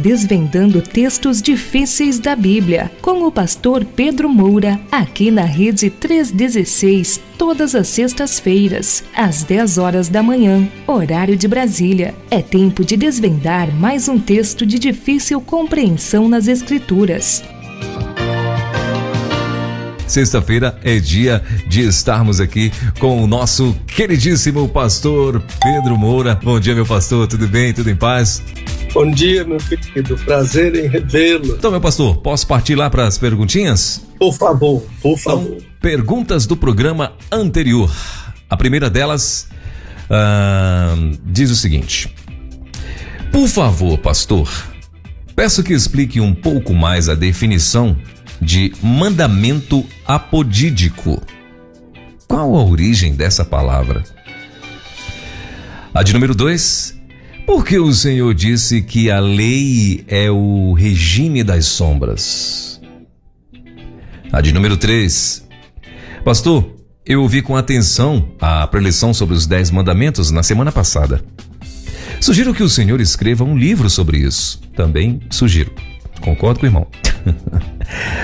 desvendando textos difíceis da Bíblia, com o pastor Pedro Moura, aqui na Rede 316, todas as sextas-feiras, às 10 horas da manhã, horário de Brasília. É tempo de desvendar mais um texto de difícil compreensão nas Escrituras. Sexta-feira é dia de estarmos aqui com o nosso queridíssimo pastor Pedro Moura. Bom dia, meu pastor, tudo bem? Tudo em paz? Bom dia, meu querido, prazer em revê-lo. Então, meu pastor, posso partir lá para as perguntinhas? Por favor, por favor. Então, perguntas do programa anterior. A primeira delas diz o seguinte: por favor, pastor, peço que explique um pouco mais a definição de mandamento apodídico. Qual a origem dessa palavra? A de número 2, porque o Senhor disse que a lei é o regime das sombras. A de número 3, pastor, eu ouvi com atenção a preleção sobre os 10 mandamentos na semana passada. Sugiro que o Senhor escreva um livro sobre isso. Também sugiro. Concordo com o irmão.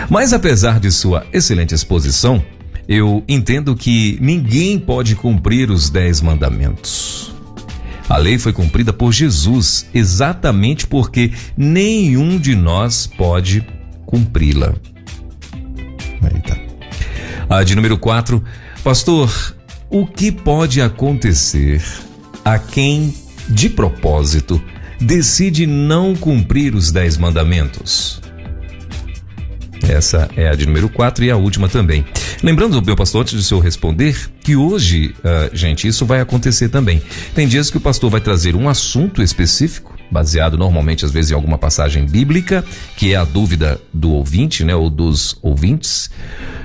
Mas apesar de sua excelente exposição, eu entendo que ninguém pode cumprir os 10 mandamentos. A lei foi cumprida por Jesus, exatamente porque nenhum de nós pode cumpri-la. Eita. A de número 4, pastor, o que pode acontecer a quem, de propósito, decide não cumprir os 10 mandamentos? Essa é a de número 4 e a última também. Lembrando, meu pastor, antes de o senhor responder, que hoje, gente, isso vai acontecer também. Tem dias que o pastor vai trazer um assunto específico, baseado normalmente, às vezes, em alguma passagem bíblica, que é a dúvida do ouvinte, né, ou dos ouvintes,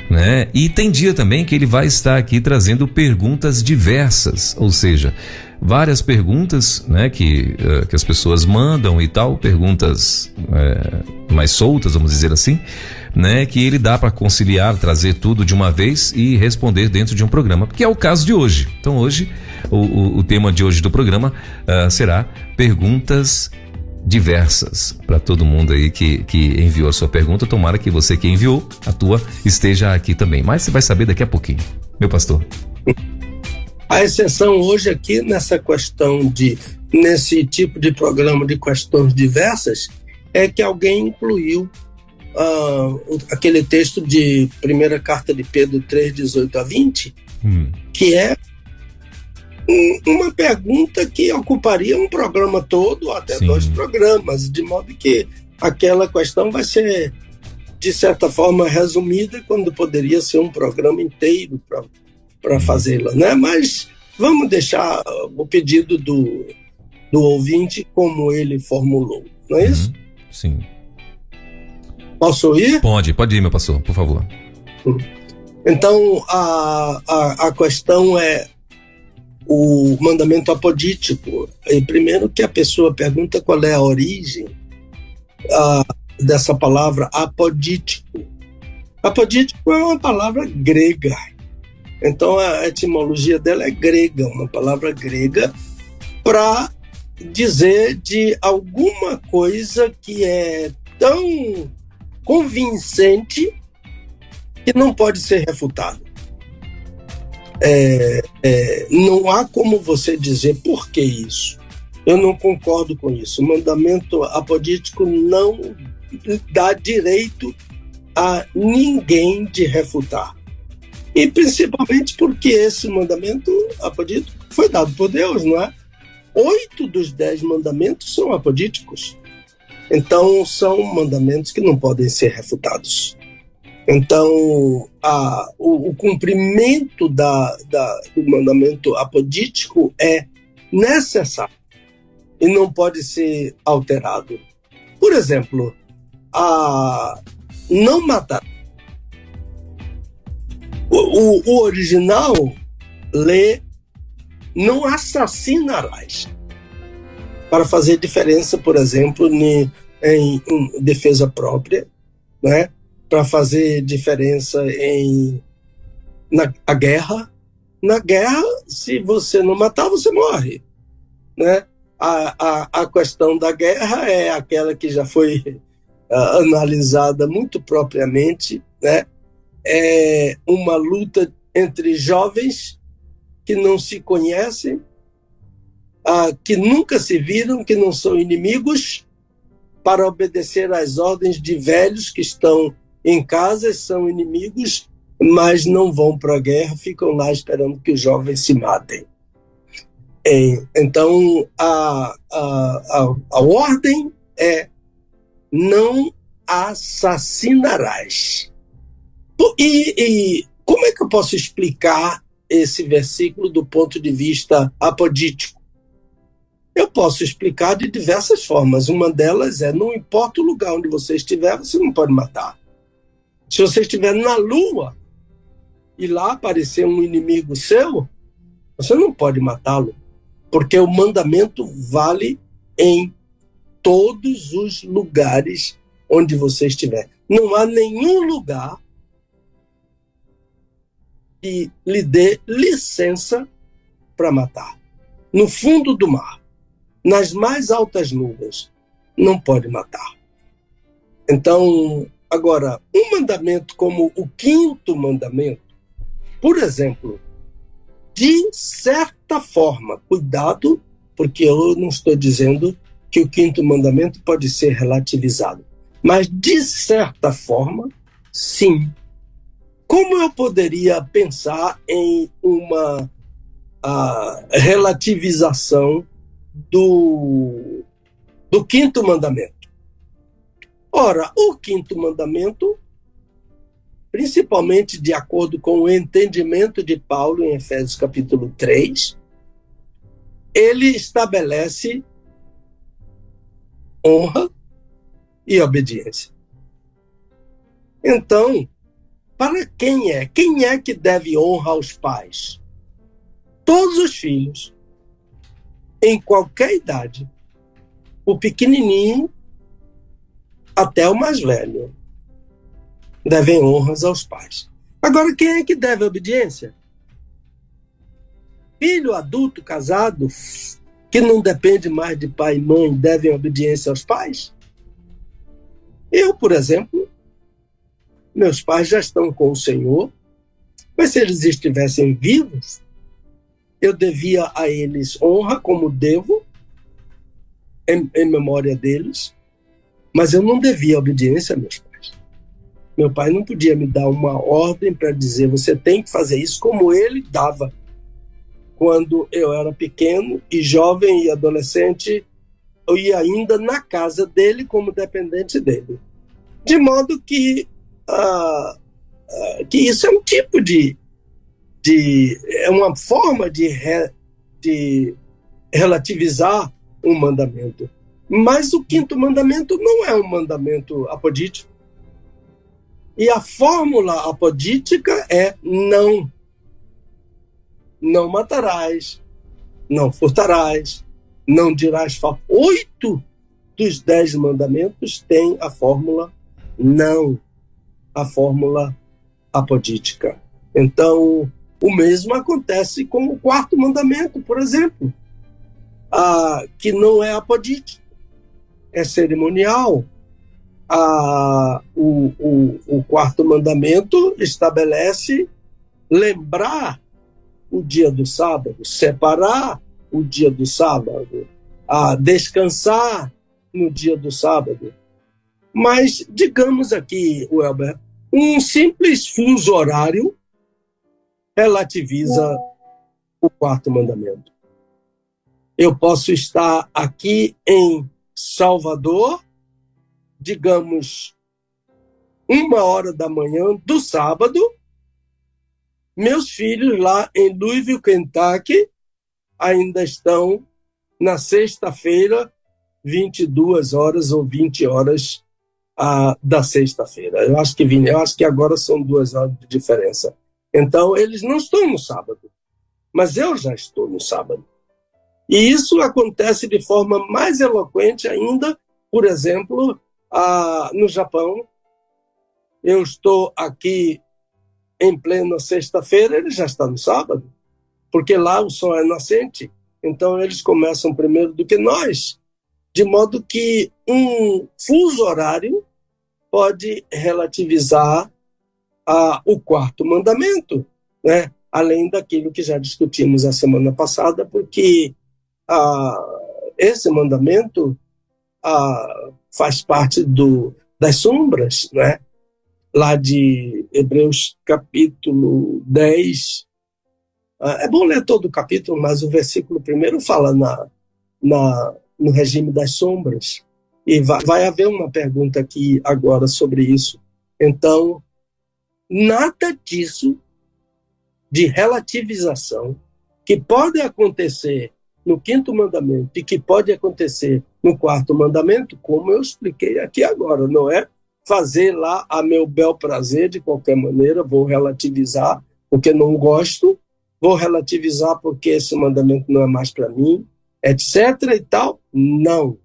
né? E tem dia também que ele vai estar aqui trazendo perguntas diversas, ou seja, várias perguntas, né, que as pessoas mandam e tal, perguntas mais soltas, vamos dizer assim, né, que ele dá para conciliar, trazer tudo de uma vez e responder dentro de um programa, que é o caso de hoje. Então hoje, o tema de hoje do programa será perguntas diversas para todo mundo aí que enviou a sua pergunta. Tomara que você que enviou a tua esteja aqui também, mas você vai saber daqui a pouquinho, meu pastor. A exceção hoje aqui nessa questão nesse tipo de programa de questões diversas, é que alguém incluiu aquele texto de primeira carta de Pedro 3, 18 a 20, que é uma pergunta que ocuparia um programa todo, ou até 2 programas, de modo que aquela questão vai ser, de certa forma, resumida, quando poderia ser um programa inteiro para fazê-la, né? Mas vamos deixar o pedido do ouvinte como ele formulou, não é isso? Sim. Posso ir? Pode ir, meu pastor, por favor. Então, a questão é o mandamento apodítico. E primeiro que a pessoa pergunta qual é a origem dessa palavra apodítico. Apodítico é uma palavra grega. Então, a etimologia dela é grega, uma palavra grega para dizer de alguma coisa que é tão convincente que não pode ser refutado. Não há como você dizer por que isso. Eu não concordo com isso. O mandamento apodítico não dá direito a ninguém de refutar. E principalmente porque esse mandamento apodítico foi dado por Deus, não é? 8 dos 10 mandamentos são apodíticos. Então, são mandamentos que não podem ser refutados. Então, o cumprimento do mandamento apodítico é necessário e não pode ser alterado. Por exemplo, não matar. O original lê: não assassinarás. Para fazer diferença, por exemplo, em defesa própria, né? Para fazer diferença na guerra. Na guerra, se você não matar, você morre, né? A questão da guerra é aquela que já foi analisada muito propriamente, né? É uma luta entre jovens que não se conhecem, que nunca se viram, que não são inimigos, para obedecer às ordens de velhos que estão em casa, são inimigos, mas não vão para a guerra, ficam lá esperando que os jovens se matem. Então, a ordem é: não assassinarás. E como é que eu posso explicar esse versículo do ponto de vista apodítico? Eu posso explicar de diversas formas. Uma delas é: não importa o lugar onde você estiver, você não pode matar. Se você estiver na Lua e lá aparecer um inimigo seu, você não pode matá-lo, porque o mandamento vale em todos os lugares onde você estiver. Não há nenhum lugar que lhe dê licença para matar. No fundo do mar, nas mais altas nuvens, não pode matar. Então, agora, um mandamento como o 5º mandamento, por exemplo, de certa forma, cuidado, porque eu não estou dizendo que o 5º mandamento pode ser relativizado, mas de certa forma, sim. Como eu poderia pensar em uma relativização do 5º mandamento? Ora, o 5º mandamento, principalmente de acordo com o entendimento de Paulo em Efésios capítulo 3, ele estabelece honra e obediência. Então, para quem é que deve honra aos pais? Todos os filhos, em qualquer idade, o pequenininho até o mais velho, devem honras aos pais. Agora, quem é que deve obediência? Filho adulto, casado, que não depende mais de pai e mãe, devem obediência aos pais? Eu, por exemplo, meus pais já estão com o Senhor, mas se eles estivessem vivos, eu devia a eles honra como devo, em memória deles, mas eu não devia obediência a meus pais. Meu pai não podia me dar uma ordem para dizer: você tem que fazer isso, como ele dava. Quando eu era pequeno e jovem e adolescente, eu ia ainda na casa dele como dependente dele. De modo que isso é um tipo é uma forma de relativizar um mandamento. Mas o 5º mandamento não é um mandamento apodítico. E a fórmula apodítica é: não matarás, não furtarás, não dirás falso. 8 dos 10 mandamentos têm a fórmula não, a fórmula apodítica. Então, o mesmo acontece com o 4º mandamento, por exemplo, que não é apodítico, é cerimonial. O 4º mandamento estabelece lembrar o dia do sábado, separar o dia do sábado, descansar no dia do sábado. Mas, digamos aqui, Welber, um simples fuso horário relativiza o 4º mandamento. Eu posso estar aqui em Salvador, digamos, 1h da manhã do sábado, meus filhos lá em Louisville, Kentucky, ainda estão na sexta-feira, 22 horas ou 20 horas da sexta-feira. Eu acho que agora são 2 horas de diferença. Então, eles não estão no sábado, mas eu já estou no sábado. E isso acontece de forma mais eloquente ainda, por exemplo, no Japão. Eu estou aqui em plena sexta-feira, ele já está no sábado, porque lá o sol é nascente. Então eles começam primeiro do que nós, de modo que um fuso horário pode relativizar o quarto mandamento, né? Além daquilo que já discutimos a semana passada, porque esse mandamento faz parte das sombras, né? Lá de Hebreus capítulo 10. É bom ler todo o capítulo, mas o versículo primeiro fala no regime das sombras. E vai haver uma pergunta aqui agora sobre isso. Então, nada disso de relativização que pode acontecer no quinto mandamento e que pode acontecer no quarto mandamento, como eu expliquei aqui agora, não é fazer lá a meu bel prazer de qualquer maneira, vou relativizar porque não gosto, vou relativizar porque esse mandamento não é mais para mim, etc. e tal. Não.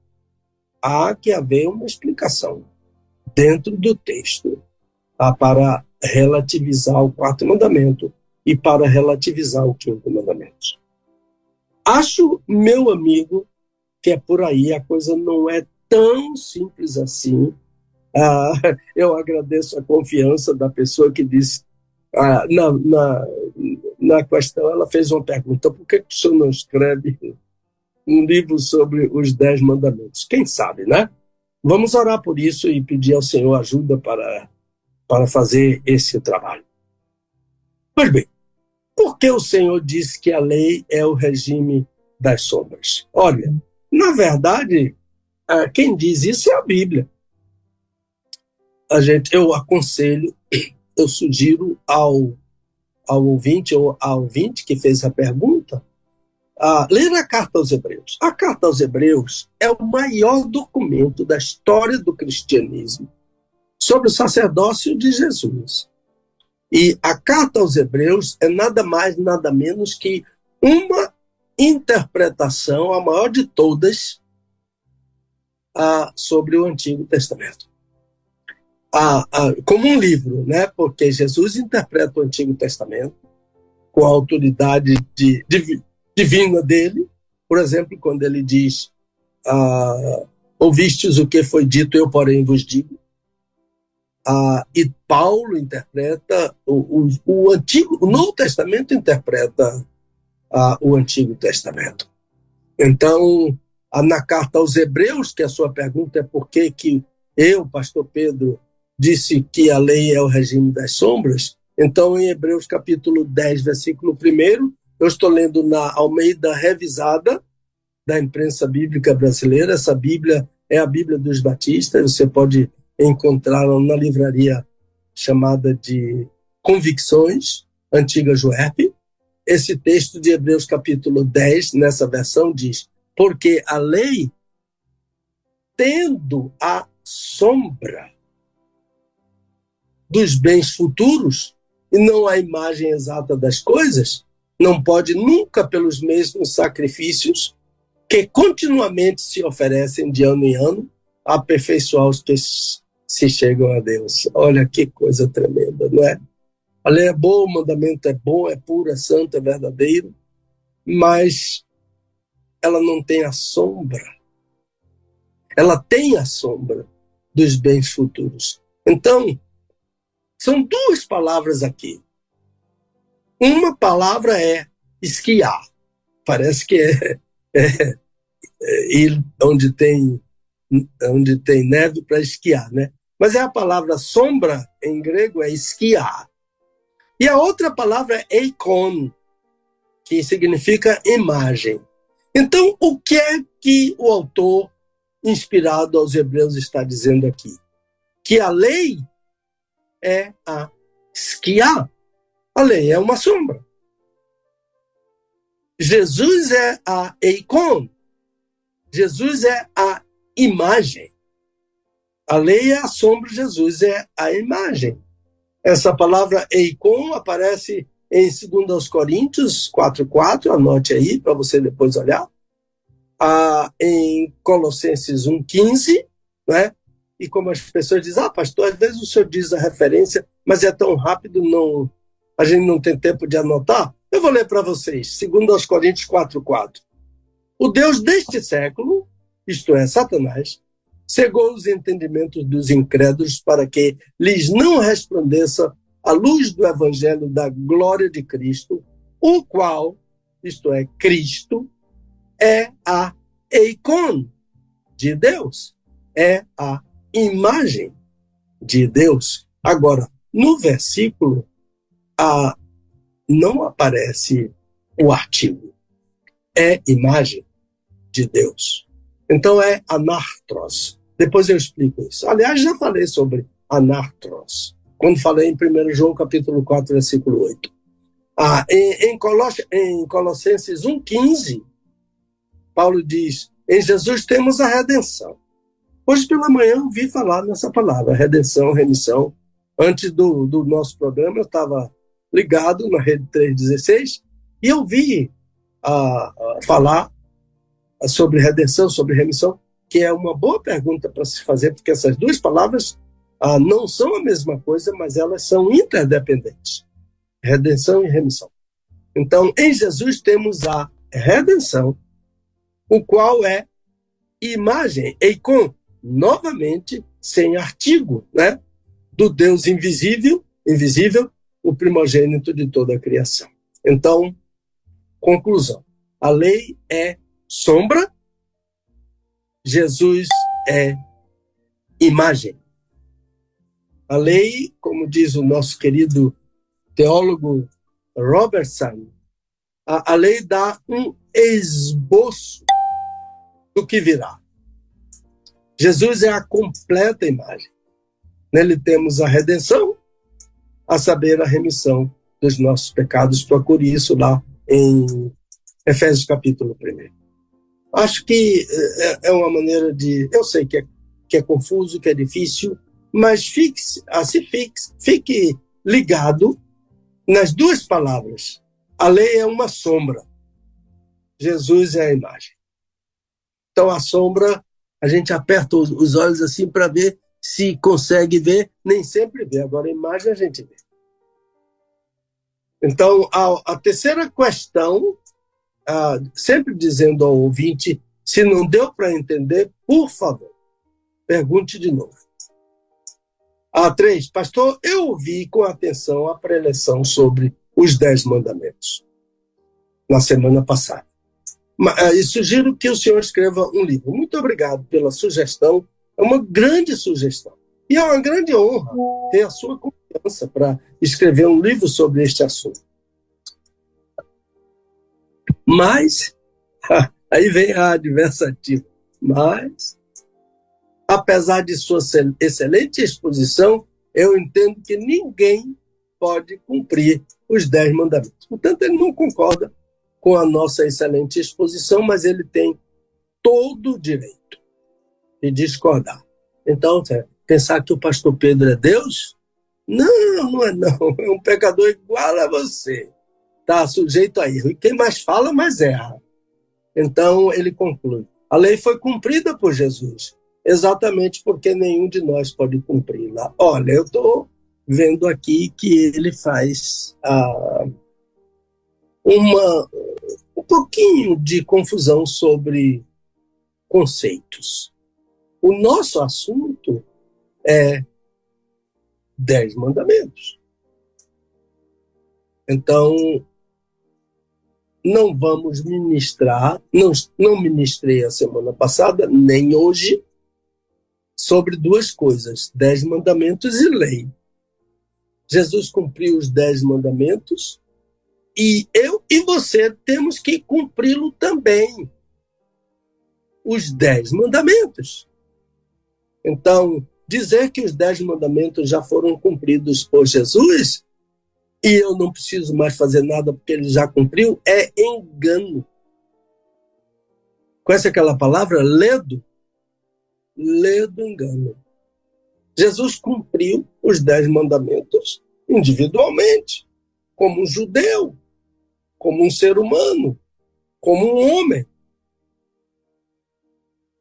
Há que haver uma explicação dentro do texto para relativizar o quarto mandamento e para relativizar o quinto mandamento. Acho, meu amigo, que é por aí, a coisa não é tão simples assim. Eu agradeço a confiança da pessoa que disse, na questão, ela fez uma pergunta: por que o senhor não escreve um livro sobre os 10 mandamentos? Quem sabe, né? Vamos orar por isso e pedir ao Senhor ajuda para fazer esse trabalho. Pois bem, por que o Senhor disse que a lei é o regime das sombras? Olha, na verdade, quem diz isso é a Bíblia. Eu aconselho, eu sugiro ao ouvinte ou à ouvinte que fez a pergunta, ler a Carta aos Hebreus. A Carta aos Hebreus é o maior documento da história do cristianismo sobre o sacerdócio de Jesus. E a Carta aos Hebreus é nada mais, nada menos que uma interpretação, a maior de todas, sobre o Antigo Testamento. Como um livro, né? Porque Jesus interpreta o Antigo Testamento com a autoridade divina dele. Por exemplo, quando ele diz: ouvistes o que foi dito, eu porém vos digo. E Paulo interpreta o Novo Testamento interpreta o Antigo Testamento. Então, na Carta aos Hebreus, que a sua pergunta é por que eu, pastor Pedro, disse que a lei é o regime das sombras. Então, em Hebreus capítulo 10, versículo 1, eu estou lendo na Almeida Revisada, da imprensa bíblica brasileira. Essa Bíblia é a Bíblia dos Batistas, você pode encontrá-la na livraria chamada de Convicções, antiga Juerp. Esse texto de Hebreus capítulo 10, nessa versão, diz: porque a lei, tendo a sombra dos bens futuros e não a imagem exata das coisas, não pode nunca, pelos mesmos sacrifícios que continuamente se oferecem de ano em ano, aperfeiçoar os que se chegam a Deus. Olha que coisa tremenda, não é? A lei é boa, o mandamento é bom, é puro, é santo, é verdadeiro, mas ela não tem a sombra. Ela tem a sombra dos bens futuros. Então, são duas palavras aqui. Uma palavra é esquiar. Parece que é ir onde tem neve para esquiar, né? Mas a palavra sombra, em grego, é esquiar. E a outra palavra é eikon, que significa imagem. Então, o que é que o autor, inspirado aos Hebreus, está dizendo aqui? Que a lei é a esquiar. A lei é uma sombra. Jesus é a eikon. Jesus é a imagem. A lei é a sombra, Jesus é a imagem. Essa palavra eikon aparece em 2 Coríntios 4:4, anote aí para você depois olhar. Em Colossenses 1:15, né? E como as pessoas dizem, pastor, às vezes o senhor diz a referência, mas é tão rápido, a gente não tem tempo de anotar. Eu vou ler para vocês, 2 Coríntios 4:4. O Deus deste século, isto é, Satanás, cegou os entendimentos dos incrédulos para que lhes não resplandeça a luz do evangelho da glória de Cristo, o qual, isto é, Cristo, é a eikon de Deus, é a imagem de Deus. Agora, no versículo, não aparece o artigo. É imagem de Deus. Então é anartros. Depois eu explico isso. Aliás, já falei sobre anartros, quando falei em 1 João capítulo 4, versículo 8. Em Colossenses 1,15, Paulo diz, em Jesus temos a redenção. Hoje pela manhã eu vi falar nessa palavra, redenção, remissão. Antes do nosso programa eu estava ligado na Rede 316 e eu vi falar sobre redenção, sobre remissão, que é uma boa pergunta para se fazer, porque essas duas palavras não são a mesma coisa, mas elas são interdependentes. Redenção e remissão. Então, em Jesus temos a redenção, o qual é imagem, eikon, novamente, sem artigo, né? Do Deus invisível, o primogênito de toda a criação. Então, conclusão. A lei é sombra, Jesus é imagem. A lei, como diz o nosso querido teólogo Robertson, a lei dá um esboço do que virá. Jesus é a completa imagem. Nele temos a redenção, a saber, a remissão dos nossos pecados. Procure isso lá em Efésios capítulo 1. Acho que é uma maneira de... Eu sei que é confuso, que é difícil, mas fique ligado nas duas palavras. A lei é uma sombra. Jesus é a imagem. Então, a sombra, a gente aperta os olhos assim para ver se consegue ver. Nem sempre vê. Agora, a imagem a gente vê. Então, a terceira questão, sempre dizendo ao ouvinte, se não deu para entender, por favor, pergunte de novo. 3, pastor, eu ouvi com atenção a preleção sobre os 10 mandamentos na semana passada. E sugiro que o senhor escreva um livro. Muito obrigado pela sugestão. É uma grande sugestão. E é uma grande honra ter a sua confiança para escrever um livro sobre este assunto. Mas, aí vem a adversativa. Mas, apesar de sua excelente exposição, eu entendo que ninguém pode cumprir os 10 mandamentos. Portanto, ele não concorda com a nossa excelente exposição, mas ele tem todo o direito de discordar. Então, pensar que o pastor Pedro é Deus? Não é não. É um pecador igual a você. Está sujeito a erro. E quem mais fala, mais erra. Então, ele conclui. A lei foi cumprida por Jesus, exatamente porque nenhum de nós pode cumpri-la. Olha, eu estou vendo aqui que ele faz um pouquinho de confusão sobre conceitos. O nosso assunto é 10 mandamentos. Então, não vamos ministrar, não ministrei a semana passada, nem hoje, sobre duas coisas, 10 mandamentos e lei. Jesus cumpriu os 10 mandamentos e eu e você temos que cumpri-lo também. Os 10 mandamentos. Então, dizer que os 10 mandamentos já foram cumpridos por Jesus e eu não preciso mais fazer nada porque ele já cumpriu é engano. Conhece aquela palavra? Ledo engano. Jesus cumpriu os 10 mandamentos individualmente, como um judeu, como um ser humano, como um homem.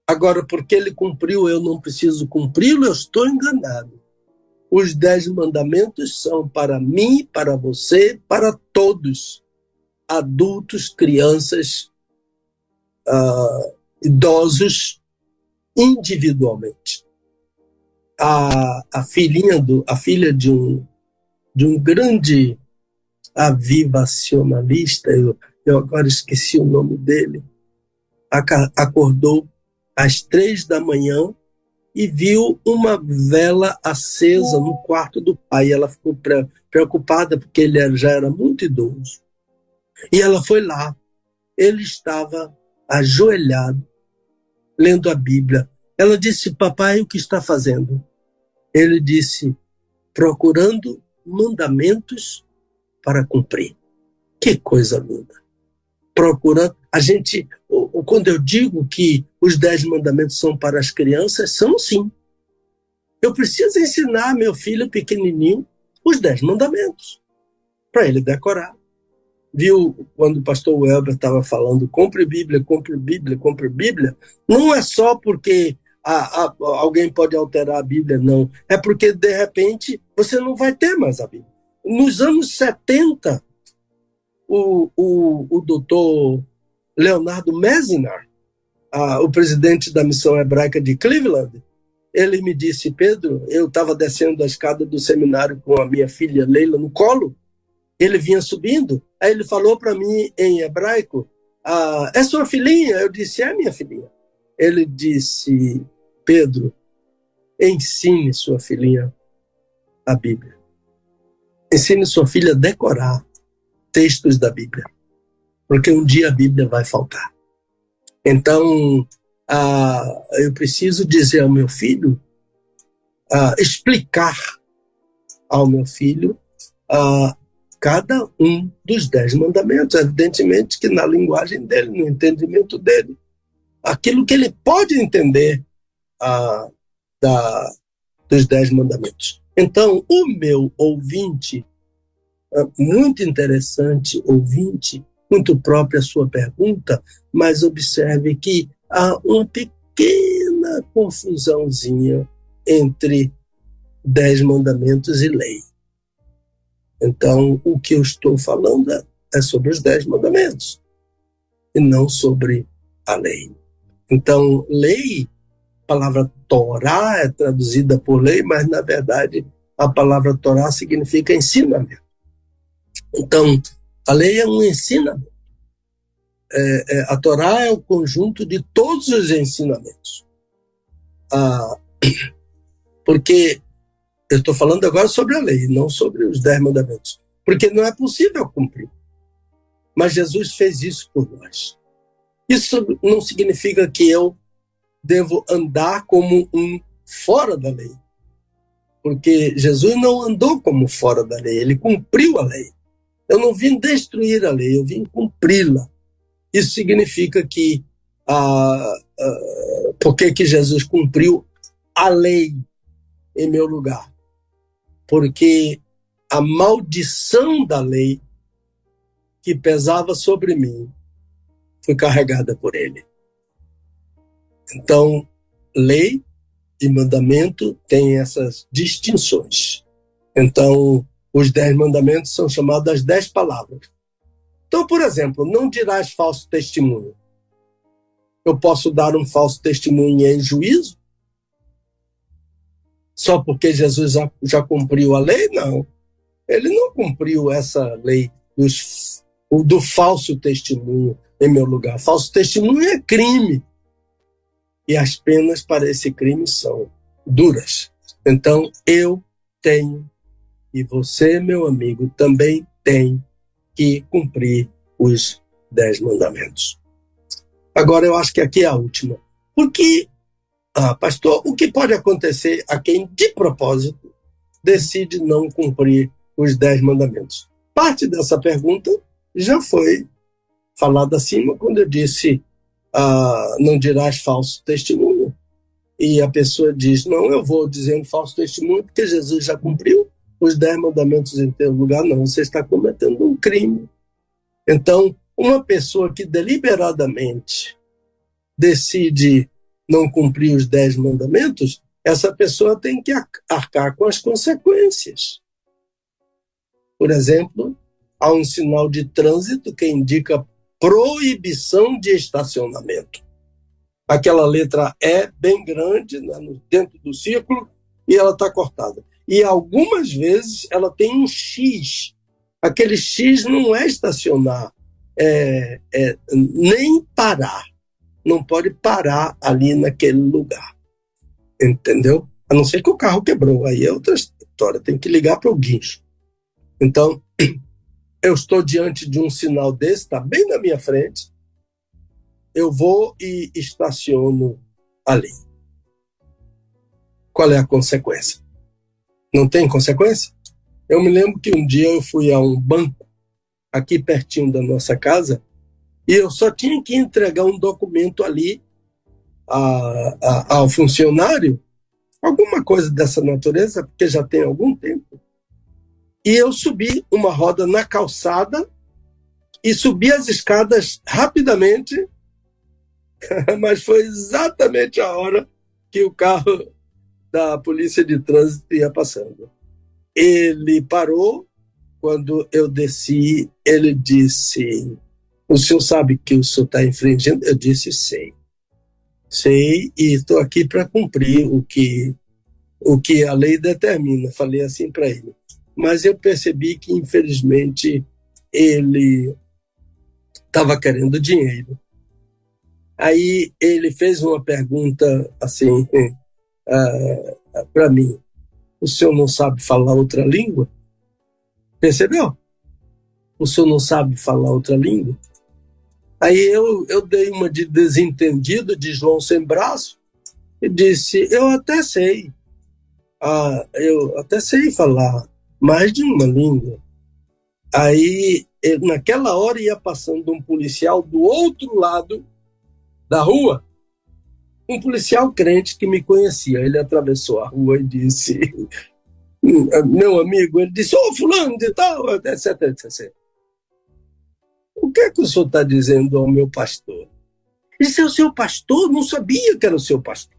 Agora, porque ele cumpriu, eu não preciso cumpri-lo, eu estou enganado. Os 10 mandamentos são para mim, para você, para todos, adultos, crianças, idosos individualmente. A filha de um grande avivacionalista, eu agora esqueci o nome dele, acordou às 3 da manhã e viu uma vela acesa no quarto do pai. Ela ficou preocupada porque ele já era muito idoso. E ela foi lá. Ele estava ajoelhado, lendo a Bíblia. Ela disse: papai, o que está fazendo? Ele disse: procurando mandamentos para cumprir. Que coisa linda. Procurando. Quando eu digo que os 10 mandamentos são para as crianças, são sim. Eu preciso ensinar meu filho pequenininho os 10 mandamentos, para ele decorar. Viu, quando o pastor Welber estava falando, compre Bíblia, compre Bíblia, compre Bíblia, não é só porque alguém pode alterar a Bíblia, não. É porque, de repente, você não vai ter mais a Bíblia. Nos anos 70, o doutor Leonardo Messinar, o presidente da Missão Hebraica de Cleveland, ele me disse: Pedro, eu estava descendo a escada do seminário com a minha filha Leila no colo, ele vinha subindo, aí ele falou para mim em hebraico: é sua filhinha? Eu disse: é minha filhinha. Ele disse: Pedro, ensine sua filhinha a Bíblia. Ensine sua filha a decorar textos da Bíblia, porque um dia a Bíblia vai faltar. Então, eu preciso dizer ao meu filho, explicar ao meu filho cada um dos 10 mandamentos, evidentemente que na linguagem dele, no entendimento dele, aquilo que ele pode entender dos 10 mandamentos. Então, o meu ouvinte, muito interessante ouvinte, muito própria a sua pergunta, mas observe que há uma pequena confusãozinha entre 10 mandamentos e lei. Então, o que eu estou falando é sobre os 10 mandamentos e não sobre a lei. Então, lei, a palavra Torá é traduzida por lei, mas, na verdade, a palavra Torá significa ensinamento. Então, a lei é um ensinamento. A Torá é o conjunto de todos os ensinamentos. Porque eu estou falando agora sobre a lei, não sobre os 10 mandamentos. Porque não é possível cumprir. Mas Jesus fez isso por nós. Isso não significa que eu devo andar como um fora da lei. Porque Jesus não andou como fora da lei, ele cumpriu a lei. Eu não vim destruir a lei, eu vim cumpri-la. Isso significa que por que Jesus cumpriu a lei em meu lugar? Porque a maldição da lei que pesava sobre mim foi carregada por ele. Então, lei e mandamento têm essas distinções. Então, os 10 mandamentos são chamados as 10 palavras. Então, por exemplo, não dirás falso testemunho. Eu posso dar um falso testemunho em juízo? Só porque Jesus já cumpriu a lei? Não. Ele não cumpriu essa lei do falso testemunho em meu lugar. Falso testemunho é crime. E as penas para esse crime são duras. Então, eu tenho, e você, meu amigo, também tem que cumprir os 10 mandamentos. Agora, eu acho que aqui é a última. Porque, pastor, o que pode acontecer a quem, de propósito, decide não cumprir os 10 mandamentos? Parte dessa pergunta já foi falada acima quando eu disse não dirás falso testemunho. E a pessoa diz: não, eu vou dizer um falso testemunho porque Jesus já cumpriu os 10 mandamentos em teu lugar. Não, você está cometendo um crime. Então, uma pessoa que deliberadamente decide não cumprir os 10 mandamentos, essa pessoa tem que arcar com as consequências. Por exemplo, há um sinal de trânsito que indica proibição de estacionamento. Aquela letra E bem grande, né, dentro do círculo, e ela está cortada. E algumas vezes ela tem um X. Aquele X não é estacionar, nem parar. Não pode parar ali naquele lugar. Entendeu? A não ser que o carro quebrou. Aí é outra história. Tem que ligar para o guincho. Então, eu estou diante de um sinal desse, está bem na minha frente. Eu vou e estaciono ali. Qual é a consequência? Não tem consequência? Eu me lembro que um dia eu fui a um banco, aqui pertinho da nossa casa, e eu só tinha que entregar um documento ali ao funcionário, alguma coisa dessa natureza, porque já tem algum tempo. E eu subi uma roda na calçada e subi as escadas rapidamente, mas foi exatamente a hora que o carro da polícia de trânsito ia passando. Ele parou, quando eu desci, ele disse: o senhor sabe que o senhor está infringindo? Eu disse: sei, e estou aqui para cumprir o que a lei determina. Falei assim para ele. Mas eu percebi que, infelizmente, ele estava querendo dinheiro. Aí ele fez uma pergunta assim para mim: o senhor não sabe falar outra língua? Percebeu? O senhor não sabe falar outra língua? Aí eu dei uma de desentendido, de João sem braço, e disse: eu até sei falar mais de uma língua. Aí, naquela hora, ia passando um policial do outro lado da rua, um policial crente que me conhecia. Ele atravessou a rua e disse: meu amigo, ele disse: ô fulano de tal, etc, etc. O que é que o senhor está dizendo ao meu pastor? Ele disse: é o seu pastor? Não sabia que era o seu pastor.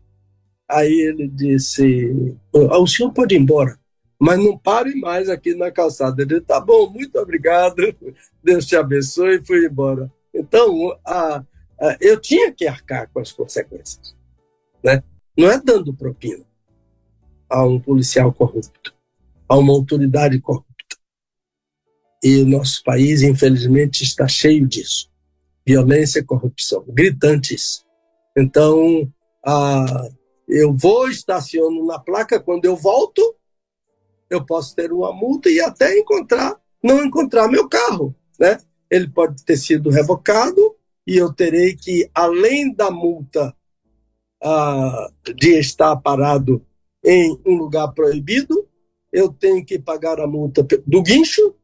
Aí ele disse: o senhor pode ir embora, mas não pare mais aqui na calçada. Ele disse: tá bom, muito obrigado, Deus te abençoe, e fui embora. Então, eu tinha que arcar com as consequências, né? Não é dando propina a um policial corrupto, a uma autoridade corrupta. E o nosso país, infelizmente, está cheio disso. Violência e corrupção, gritantes. Então, eu vou, estaciono na placa, quando eu volto, eu posso ter uma multa e até não encontrar meu carro, né? Ele pode ter sido revocado e eu terei que, além da multa de estar parado em um lugar proibido, eu tenho que pagar a multa do guincho,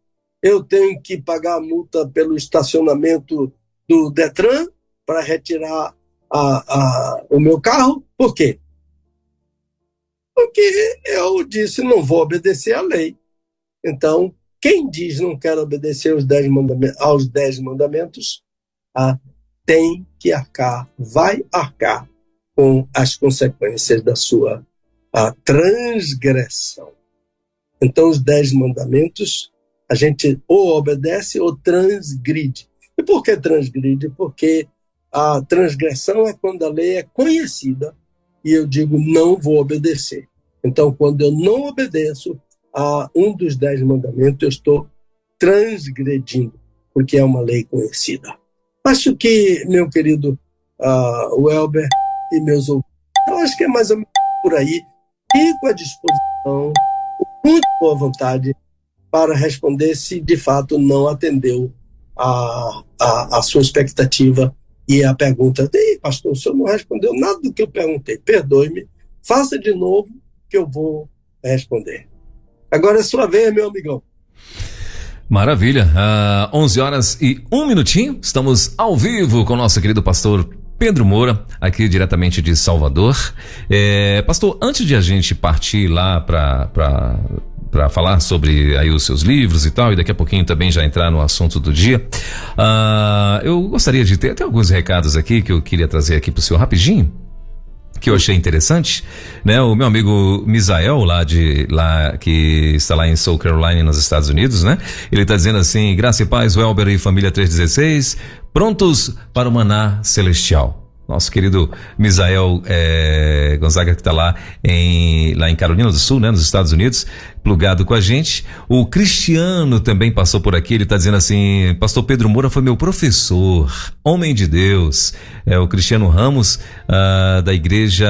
eu tenho que pagar a multa pelo estacionamento do Detran para retirar o meu carro. Por quê? Porque eu disse: não vou obedecer à lei. Então, quem diz não quer obedecer aos 10 mandamentos, tem que arcar, vai arcar com as consequências da sua transgressão. Então, os 10 mandamentos, a gente ou obedece ou transgride. E por que transgride? Porque a transgressão é quando a lei é conhecida e eu digo: não vou obedecer. Então, quando eu não obedeço a um dos 10 mandamentos, eu estou transgredindo, porque é uma lei conhecida. Acho que, meu querido Welber e meus ouvintes, eu acho que é mais ou menos por aí. Fico à disposição, com muito boa vontade, para responder se de fato não atendeu a sua expectativa e a pergunta: ei, pastor, o senhor não respondeu nada do que eu perguntei. Perdoe-me, faça de novo que eu vou responder. Agora é sua vez, meu amigão. Maravilha. 11 horas e 1 minutinho. Estamos ao vivo com o nosso querido pastor Pedro Moura, aqui diretamente de Salvador. Pastor, antes de a gente partir lá para falar sobre aí os seus livros e tal, e daqui a pouquinho também já entrar no assunto do dia, eu gostaria de ter até alguns recados aqui que eu queria trazer aqui para o senhor rapidinho, que eu achei interessante, né? O meu amigo Misael, que está lá em South Carolina, nos Estados Unidos, né? Ele está dizendo assim: graça e paz, Welber e família 316, Prontos para o maná celestial. Nosso querido Misael Gonzaga, que está lá em Carolina do Sul, né, nos Estados Unidos, plugado com a gente. O Cristiano também passou por aqui, ele está dizendo assim: Pastor Pedro Moura foi meu professor, homem de Deus. É o Cristiano Ramos, da Igreja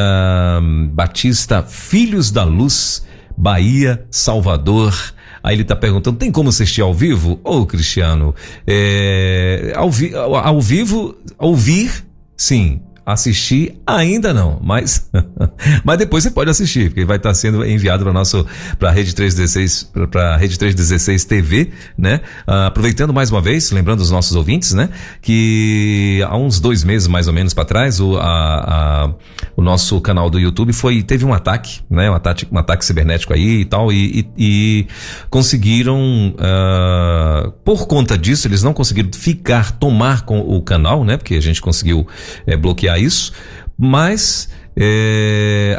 Batista Filhos da Luz, Bahia, Salvador. Aí ele está perguntando, tem como assistir ao vivo? Ô, Cristiano, ao vivo, ouvir, sim. Assistir ainda não, mas depois você pode assistir, porque vai estar sendo enviado para a Rede 316, para a Rede 316 TV, né? Aproveitando mais uma vez, lembrando os nossos ouvintes, né? Que há uns 2 meses mais ou menos para trás, o nosso canal do YouTube teve um ataque, né? Um ataque cibernético aí e tal, e conseguiram, por conta disso, eles não conseguiram tomar com o canal, né? Porque a gente conseguiu bloquear isso, mas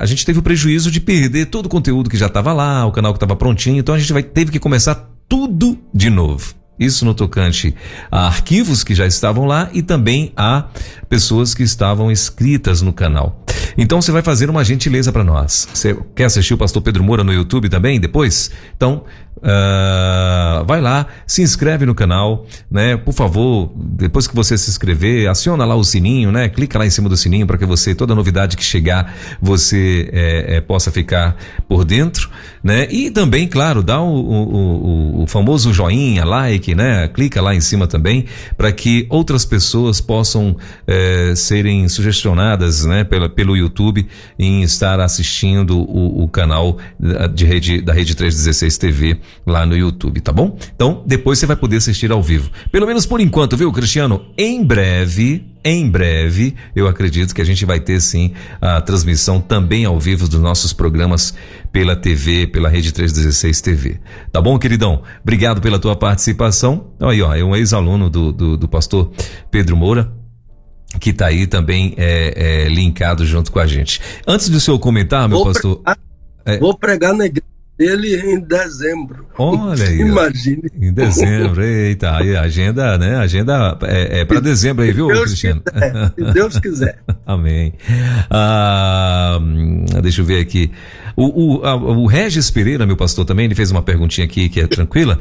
a gente teve o prejuízo de perder todo o conteúdo que já estava lá, o canal que estava prontinho, então a gente teve que começar tudo de novo. Isso no tocante a arquivos que já estavam lá e também a pessoas que estavam inscritas no canal. Então você vai fazer uma gentileza para nós. Você quer assistir o Pastor Pedro Moura no YouTube também depois? Então vai lá, se inscreve no canal, né? Por favor, depois que você se inscrever, aciona lá o sininho, né? Clica lá em cima do sininho para que toda novidade que chegar, você possa ficar por dentro, né? E também, claro, dá o famoso joinha, like, né? Clica lá em cima também para que outras pessoas possam serem sugestionadas, né? Pelo YouTube em estar assistindo o canal da Rede 316 TV lá no YouTube, tá bom? Então, depois você vai poder assistir ao vivo. Pelo menos por enquanto, viu, Cristiano? Em breve, eu acredito que a gente vai ter sim a transmissão também ao vivo dos nossos programas pela TV, pela Rede 316 TV. Tá bom, queridão? Obrigado pela tua participação. Aí, ó, é um ex-aluno do pastor Pedro Moura, que tá aí também linkado junto com a gente. Antes do seu comentar, meu pastor... Vou pregar na igreja dele em dezembro. Olha aí. Imagine. Em dezembro, eita, aí a agenda, né? A agenda é para dezembro aí, viu, Cristiano? Se Deus quiser. Amém. Deixa eu ver aqui. O Regis Pereira, meu pastor, também, ele fez uma perguntinha aqui que é tranquila.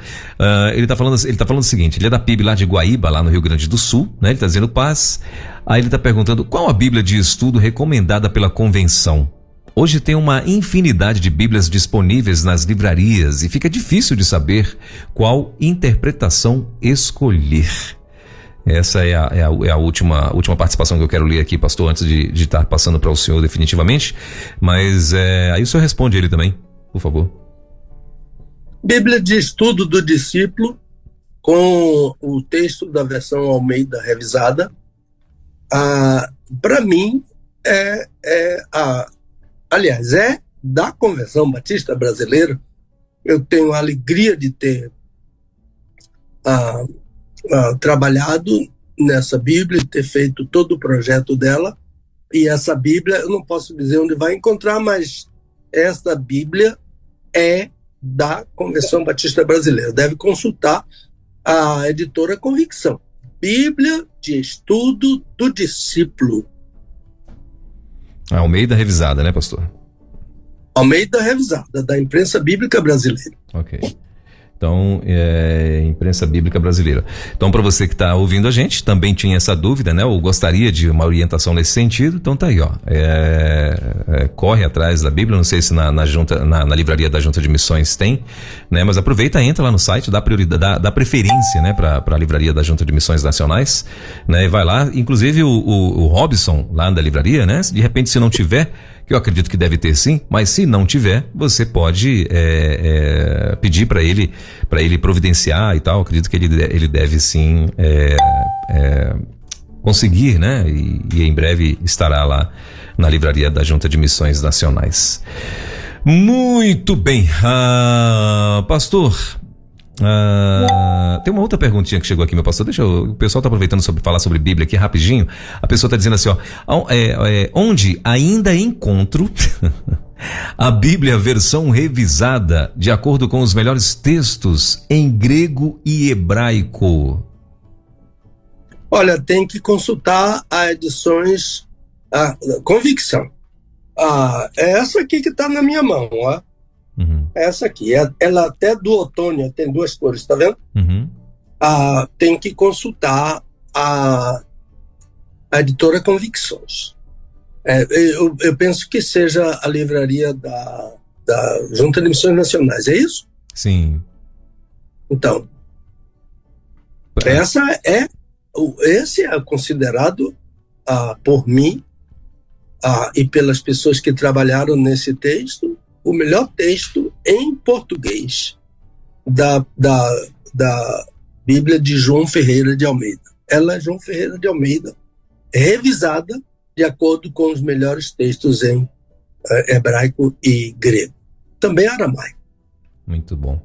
Ele tá falando o seguinte: ele é da PIB lá de Guaíba, lá no Rio Grande do Sul, né? Ele tá dizendo paz. Aí ele tá perguntando qual a Bíblia de estudo recomendada pela convenção. Hoje tem uma infinidade de Bíblias disponíveis nas livrarias e fica difícil de saber qual interpretação escolher. Essa é a última participação que eu quero ler aqui, pastor, antes de estar passando para o senhor definitivamente. Mas aí o senhor responde ele também, por favor. Bíblia de estudo do discípulo, com o texto da versão Almeida revisada. Para mim, aliás, é da Convenção Batista Brasileira. Eu tenho a alegria de ter trabalhado nessa Bíblia, ter feito todo o projeto dela. E essa Bíblia, eu não posso dizer onde vai encontrar, mas esta Bíblia é da Convenção Batista Brasileira. Deve consultar a editora Convicção. Bíblia de Estudo do Discípulo. Almeida revisada, né, pastor? Almeida revisada, da Imprensa Bíblica Brasileira. Ok. Então, Imprensa Bíblica Brasileira. Então, para você que está ouvindo a gente, também tinha essa dúvida, né? Ou gostaria de uma orientação nesse sentido, então tá aí, ó. Corre atrás da Bíblia, não sei se na livraria da Junta de Missões tem, né? Mas aproveita, entra lá no site, dá prioridade, dá preferência, né? Para a livraria da Junta de Missões Nacionais, né? E vai lá, inclusive o Robson, lá da livraria, né? De repente, se não tiver, que eu acredito que deve ter sim, mas se não tiver, você pode pedir para ele providenciar e tal. Eu acredito que ele deve sim conseguir, né? E em breve estará lá na livraria da Junta de Missões Nacionais. Muito bem, pastor. Tem uma outra perguntinha que chegou aqui, meu pastor. O pessoal está aproveitando falar sobre Bíblia aqui rapidinho. A pessoa está dizendo assim, ó, onde ainda encontro a Bíblia versão revisada de acordo com os melhores textos em grego e hebraico. Olha, tem que consultar a edições Convicção. É essa aqui que está na minha mão, ó. Uhum. Essa aqui. Ela até do outono, tem 2 cores, tá vendo? Uhum. Tem que consultar a editora Convicções. Eu penso que seja a livraria da Junta de Missões Nacionais, é isso? Sim. Então, esse é considerado por mim e pelas pessoas que trabalharam nesse texto, o melhor texto em português da Bíblia de João Ferreira de Almeida. Ela é João Ferreira de Almeida, revisada de acordo com os melhores textos em hebraico e grego. Também aramaico. Muito bom.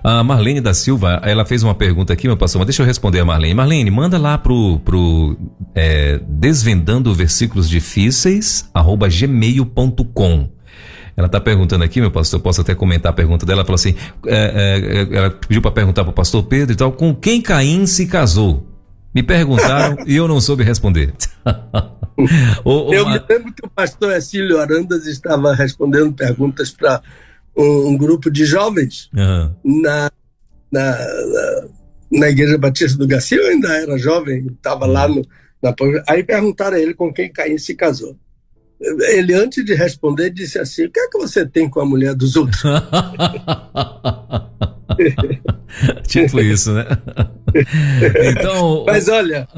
A Marlene da Silva, ela fez uma pergunta aqui, meu pastor, mas deixa eu responder a Marlene. Marlene, manda lá pro desvendando versículos difíceis @gmail.com. Ela está perguntando aqui, meu pastor, eu posso até comentar a pergunta dela. Ela falou assim, ela pediu para perguntar para o pastor Pedro e tal, com quem Caim se casou? Me perguntaram e eu não soube responder. Eu me lembro que o pastor Ercílio Arandas estava respondendo perguntas para um grupo de jovens na Igreja Batista do Garcia. Eu ainda era jovem, estava lá aí perguntaram a ele com quem Caim se casou. Ele, antes de responder, disse assim: o que é que você tem com a mulher dos outros? Tipo isso, né? Então, mas olha,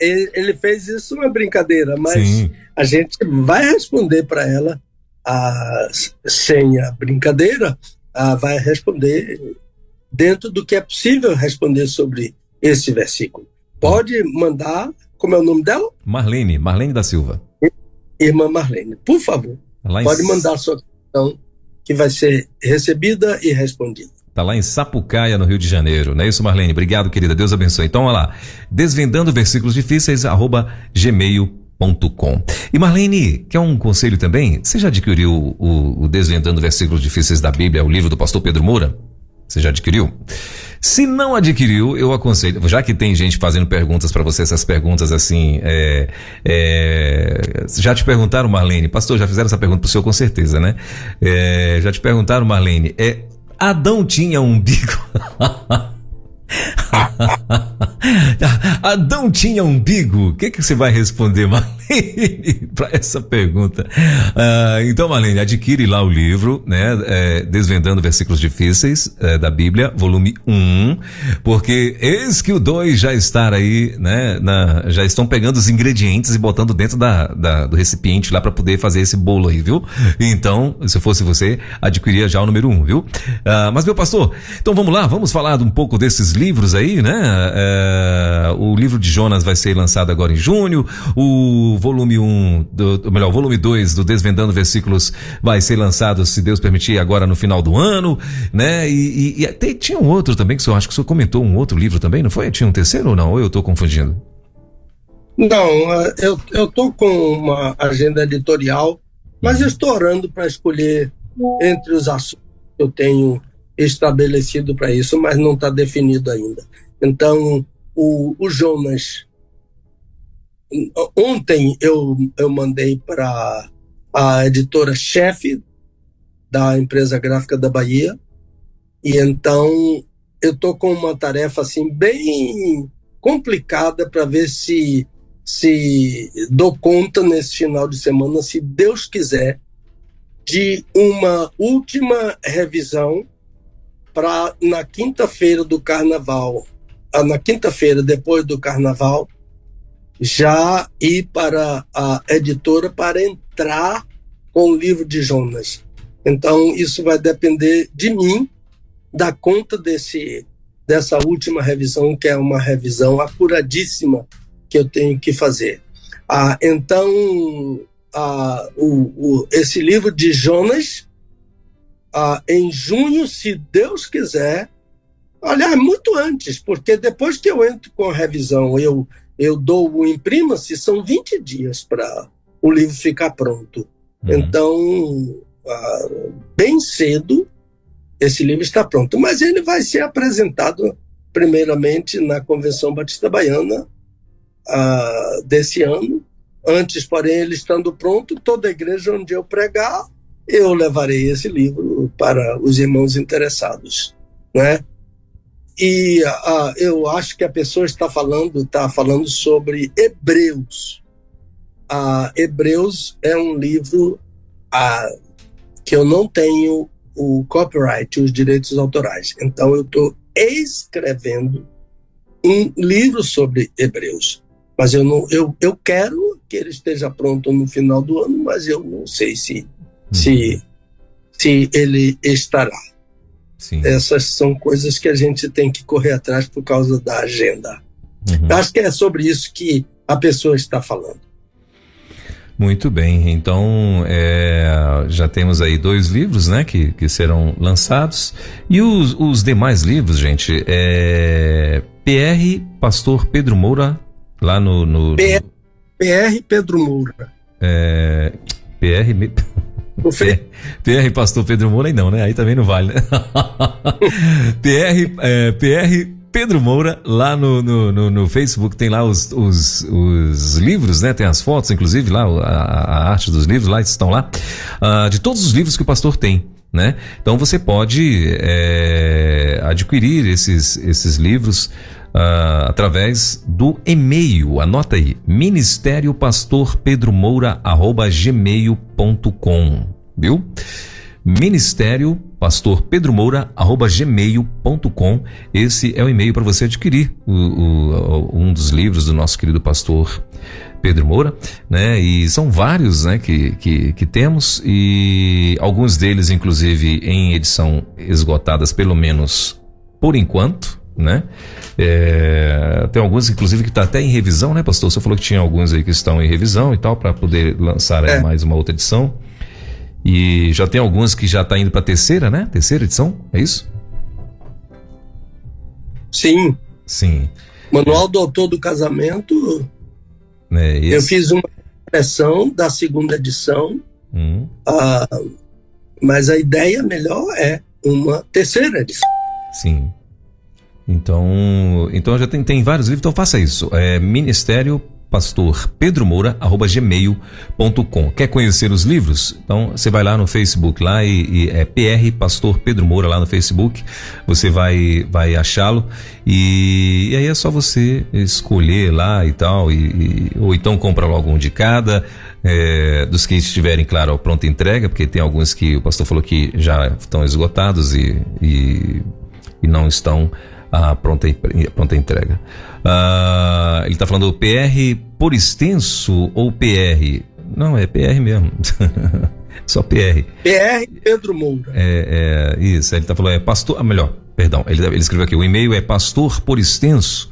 ele fez isso uma brincadeira, mas sim, a gente vai responder para ela sem a brincadeira, vai responder dentro do que é possível responder sobre esse versículo. Pode mandar, como é o nome dela? Marlene da Silva. Irmã Marlene, por favor, pode mandar a sua questão, que vai ser recebida e respondida. Está lá em Sapucaia, no Rio de Janeiro, não é isso, Marlene? Obrigado, querida, Deus abençoe. Então, olha lá, desvendando versículos difíceis, @gmail.com. E Marlene, quer um conselho também? Você já adquiriu o Desvendando Versículos Difíceis da Bíblia, o livro do pastor Pedro Moura? Você já adquiriu? Se não adquiriu, eu aconselho, já que tem gente fazendo perguntas para você, essas perguntas assim, já te perguntaram, Marlene, pastor, já fizeram essa pergunta pro senhor com certeza, né? Já te perguntaram, Marlene, Adão tinha um umbigo? Adão tinha umbigo? O que você vai responder, Marlene, para essa pergunta? Então, Marlene, adquire lá o livro, né? Desvendando Versículos Difíceis da Bíblia, volume 1, porque eis que o 2 já está aí, né? Já estão pegando os ingredientes e botando dentro do recipiente lá para poder fazer esse bolo aí, viu? Então, se fosse você, adquiria já o número 1, viu? Mas, meu pastor, então vamos lá, vamos falar um pouco desses livros aí, né? O livro de Jonas vai ser lançado agora em junho, o volume 1, o volume 2 do Desvendando Versículos vai ser lançado, se Deus permitir, agora no final do ano, né? E até tinha um outro também, que acho que o senhor comentou um outro livro também, não foi? Tinha um terceiro ou não? Ou eu estou confundindo? Não, eu estou com uma agenda editorial, mas eu estou orando para escolher entre os assuntos que eu tenho estabelecido para isso, mas não está definido ainda. Então, o Jonas, ontem eu mandei para a editora-chefe da empresa gráfica da Bahia, e então eu estou com uma tarefa assim bem complicada para ver se dou conta nesse final de semana, se Deus quiser, de uma última revisão para na quinta-feira do Carnaval, na quinta-feira depois do Carnaval, já ir para a editora para entrar com o livro de Jonas. Então, isso vai depender de mim, dar conta dessa última revisão, que é uma revisão apuradíssima que eu tenho que fazer. Então, esse livro de Jonas, em junho, se Deus quiser, aliás, muito antes, porque depois que eu entro com a revisão, eu dou o imprima-se, são 20 dias para o livro ficar pronto. Então, bem cedo, esse livro está pronto. Mas ele vai ser apresentado, primeiramente, na Convenção Batista Baiana, desse ano. Antes, porém, ele estando pronto, toda a igreja onde eu pregar, eu levarei esse livro para os irmãos interessados, né? E eu acho que a pessoa está falando sobre Hebreus. Hebreus é um livro que eu não tenho o copyright, os direitos autorais. Então, eu estou escrevendo um livro sobre Hebreus. Mas eu quero que ele esteja pronto no final do ano, mas eu não sei se ele estará. Sim. Essas são coisas que a gente tem que correr atrás por causa da agenda. Acho que é sobre isso que a pessoa está falando. Muito bem, então já temos aí 2 livros, né, que serão lançados. E os demais livros, gente, PR Pastor Pedro Moura, lá no PR Pedro Moura. PR Pastor Pedro Moura, não, né? Aí também não vale, né? PR Pedro Moura, lá no Facebook, tem lá os livros, né? Tem as fotos, inclusive, lá, a arte dos livros, lá estão lá, de todos os livros que o pastor tem, né? Então você pode adquirir esses livros através do e-mail, anota aí, ministeriopastorpedromoura@gmail.com, viu? ministeriopastorpedromoura@gmail.com. Esse é o e-mail para você adquirir um dos livros do nosso querido pastor Pedro Moura, né? E são vários, né, que temos, e alguns deles, inclusive, em edição esgotadas, pelo menos por enquanto, né? Tem alguns, inclusive, que está até em revisão, né, pastor? Você falou que tinha alguns aí que estão em revisão e tal, para poder lançar mais uma outra edição. E já tem alguns que já está indo para a terceira, né? Terceira edição, é isso? Sim. Sim. Manual do Autor do Casamento. Eu fiz uma impressão da segunda edição, mas a ideia melhor é uma terceira edição. Sim. Então já tem vários livros, então faça isso. Ministério pastorpedromoura@gmail.com. Quer conhecer os livros? Então você vai lá no Facebook lá e PR Pastor Pedro Moura lá no Facebook, você vai achá-lo, e aí é só você escolher lá e tal, ou então compra logo um de cada, dos que estiverem, claro, a pronta entrega, porque tem alguns que o pastor falou que já estão esgotados e não estão a pronta entrega. Ele está falando PR por extenso ou PR? Não, é PR mesmo. Só PR. PR Pedro Moura. Isso, ele está falando, pastor, melhor, perdão, ele escreveu aqui, o e-mail é pastor por extenso.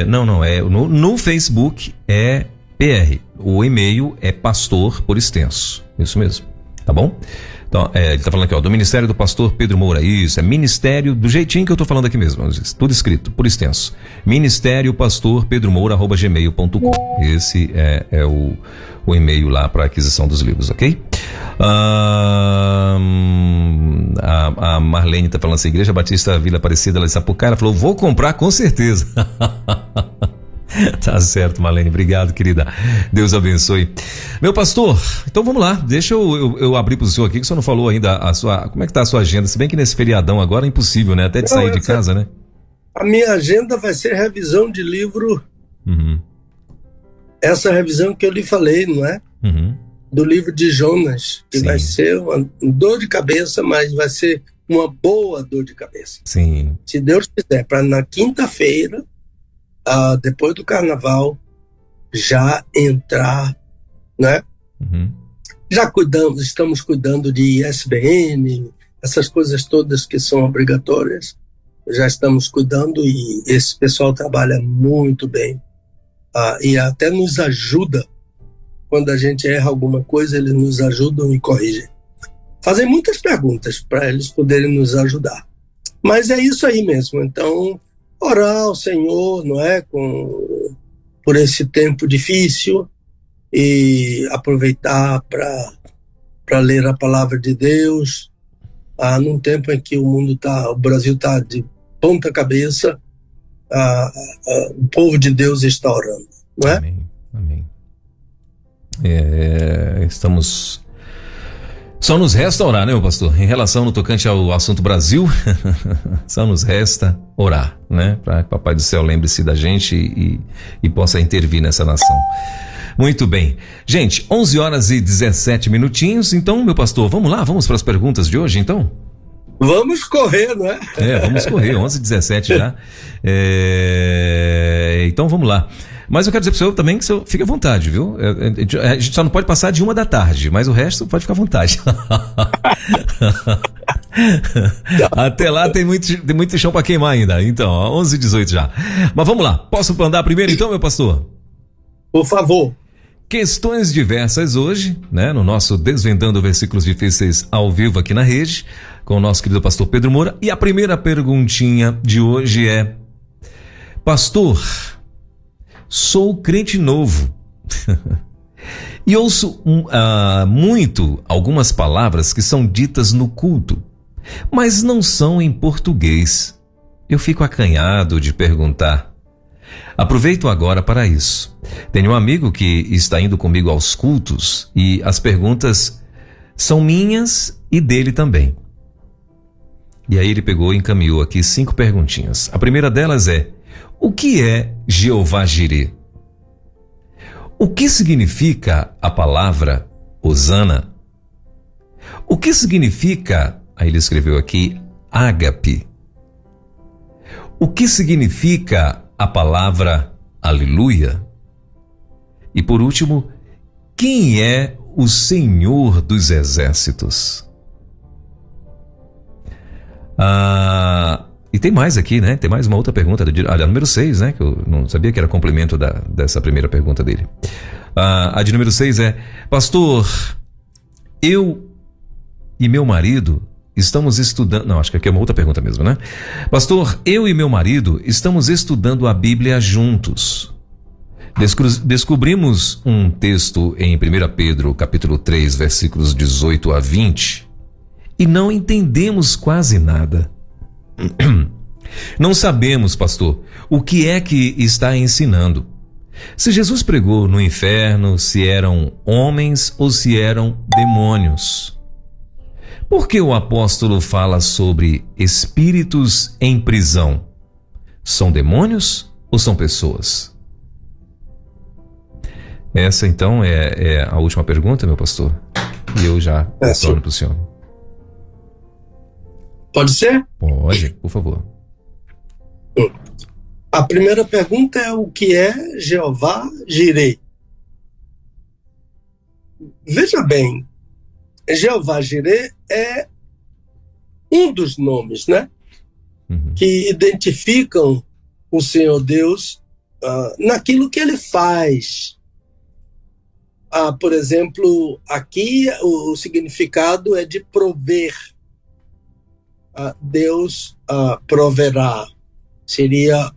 Não, no Facebook é PR, o e-mail é pastor por extenso, isso mesmo, tá bom? Então, ele está falando aqui, do Ministério do Pastor Pedro Moura. Isso, é Ministério, do jeitinho que eu estou falando aqui mesmo, tudo escrito, por extenso. ministeriopastorpedromoura@gmail.com. Esse é o e-mail lá para aquisição dos livros, ok? A Marlene está falando assim, Igreja Batista Vila Aparecida, ela de Sapucaí, ela falou, vou comprar com certeza. Tá certo, Marlene, obrigado, querida, Deus abençoe. Meu pastor, então vamos lá, deixa eu abrir pro senhor aqui, que o senhor não falou ainda como é que tá a sua agenda, se bem que nesse feriadão agora é impossível, né, até de sair de casa, né? A minha agenda vai ser revisão de livro, essa revisão que eu lhe falei, não é? Do livro de Jonas, que vai ser uma dor de cabeça, mas vai ser uma boa dor de cabeça. Sim. Se Deus quiser, para na quinta-feira, depois do carnaval, já entrar, né? Já estamos cuidando de ISBN, essas coisas todas que são obrigatórias, já estamos cuidando, e esse pessoal trabalha muito bem, e até nos ajuda, quando a gente erra alguma coisa, eles nos ajudam e corrigem. Fazem muitas perguntas para eles poderem nos ajudar. Mas é isso aí mesmo, então orar ao Senhor, não é, por esse tempo difícil, e aproveitar para ler a palavra de Deus, num tempo em que o Brasil está de ponta cabeça, o povo de Deus está orando. não é? Amém, amém. Estamos... Só nos resta orar, né, meu pastor? Em relação no tocante ao assunto Brasil, só nos resta orar, né? Para que o Papai do Céu lembre-se da gente e possa intervir nessa nação. Muito bem. Gente, 11 horas e 17 minutinhos. Então, meu pastor, vamos lá? Vamos para as perguntas de hoje, então? Vamos correr, não é? Vamos correr, 11h17 já. Então vamos lá. Mas eu quero dizer para o senhor também que o senhor fique à vontade, viu? A gente só não pode passar de 1h, mas o resto pode ficar à vontade. Até lá tem muito chão para queimar ainda. Então, 11h18 já. Mas vamos lá. Posso mandar primeiro então, meu pastor? Por favor. Questões diversas hoje, né? No nosso Desvendando Versículos Difíceis ao vivo aqui na rede, com o nosso querido pastor Pedro Moura. E a primeira perguntinha de hoje é: pastor, sou crente novo e ouço muito algumas palavras que são ditas no culto, mas não são em português. Eu fico acanhado de perguntar. Aproveito agora para isso. Tenho um amigo que está indo comigo aos cultos e as perguntas são minhas e dele também. E aí ele pegou e encaminhou aqui 5 perguntinhas. A primeira delas é: o que é Jeová Jireh? O que significa a palavra Hosana? O que significa, aí ele escreveu aqui, ágape? O que significa a palavra aleluia? E por último, quem é o Senhor dos Exércitos? E tem mais aqui, né? Tem mais uma outra pergunta, número 6, né? Que eu não sabia que era complemento dessa primeira pergunta dele. A de número 6 é: pastor, eu e meu marido estamos estudando... Não, acho que aqui é uma outra pergunta mesmo, né? Pastor, eu e meu marido estamos estudando a Bíblia juntos. Descobrimos um texto em 1 Pedro, capítulo 3, versículos 18 a 20, e não entendemos quase nada. Não sabemos, pastor, o que é que está ensinando. Se Jesus pregou no inferno, se eram homens ou se eram demônios. Por que o apóstolo fala sobre espíritos em prisão? São demônios ou são pessoas? Essa então é a última pergunta, meu pastor. E eu já retorno para o senhor. Pode ser? Pode, por favor. A primeira pergunta é: o que é Jeová Jireh? Veja bem, Jeová Jireh é um dos nomes, né? Que identificam o Senhor Deus naquilo que ele faz. Por exemplo, aqui o significado é de prover. Deus proverá. Seria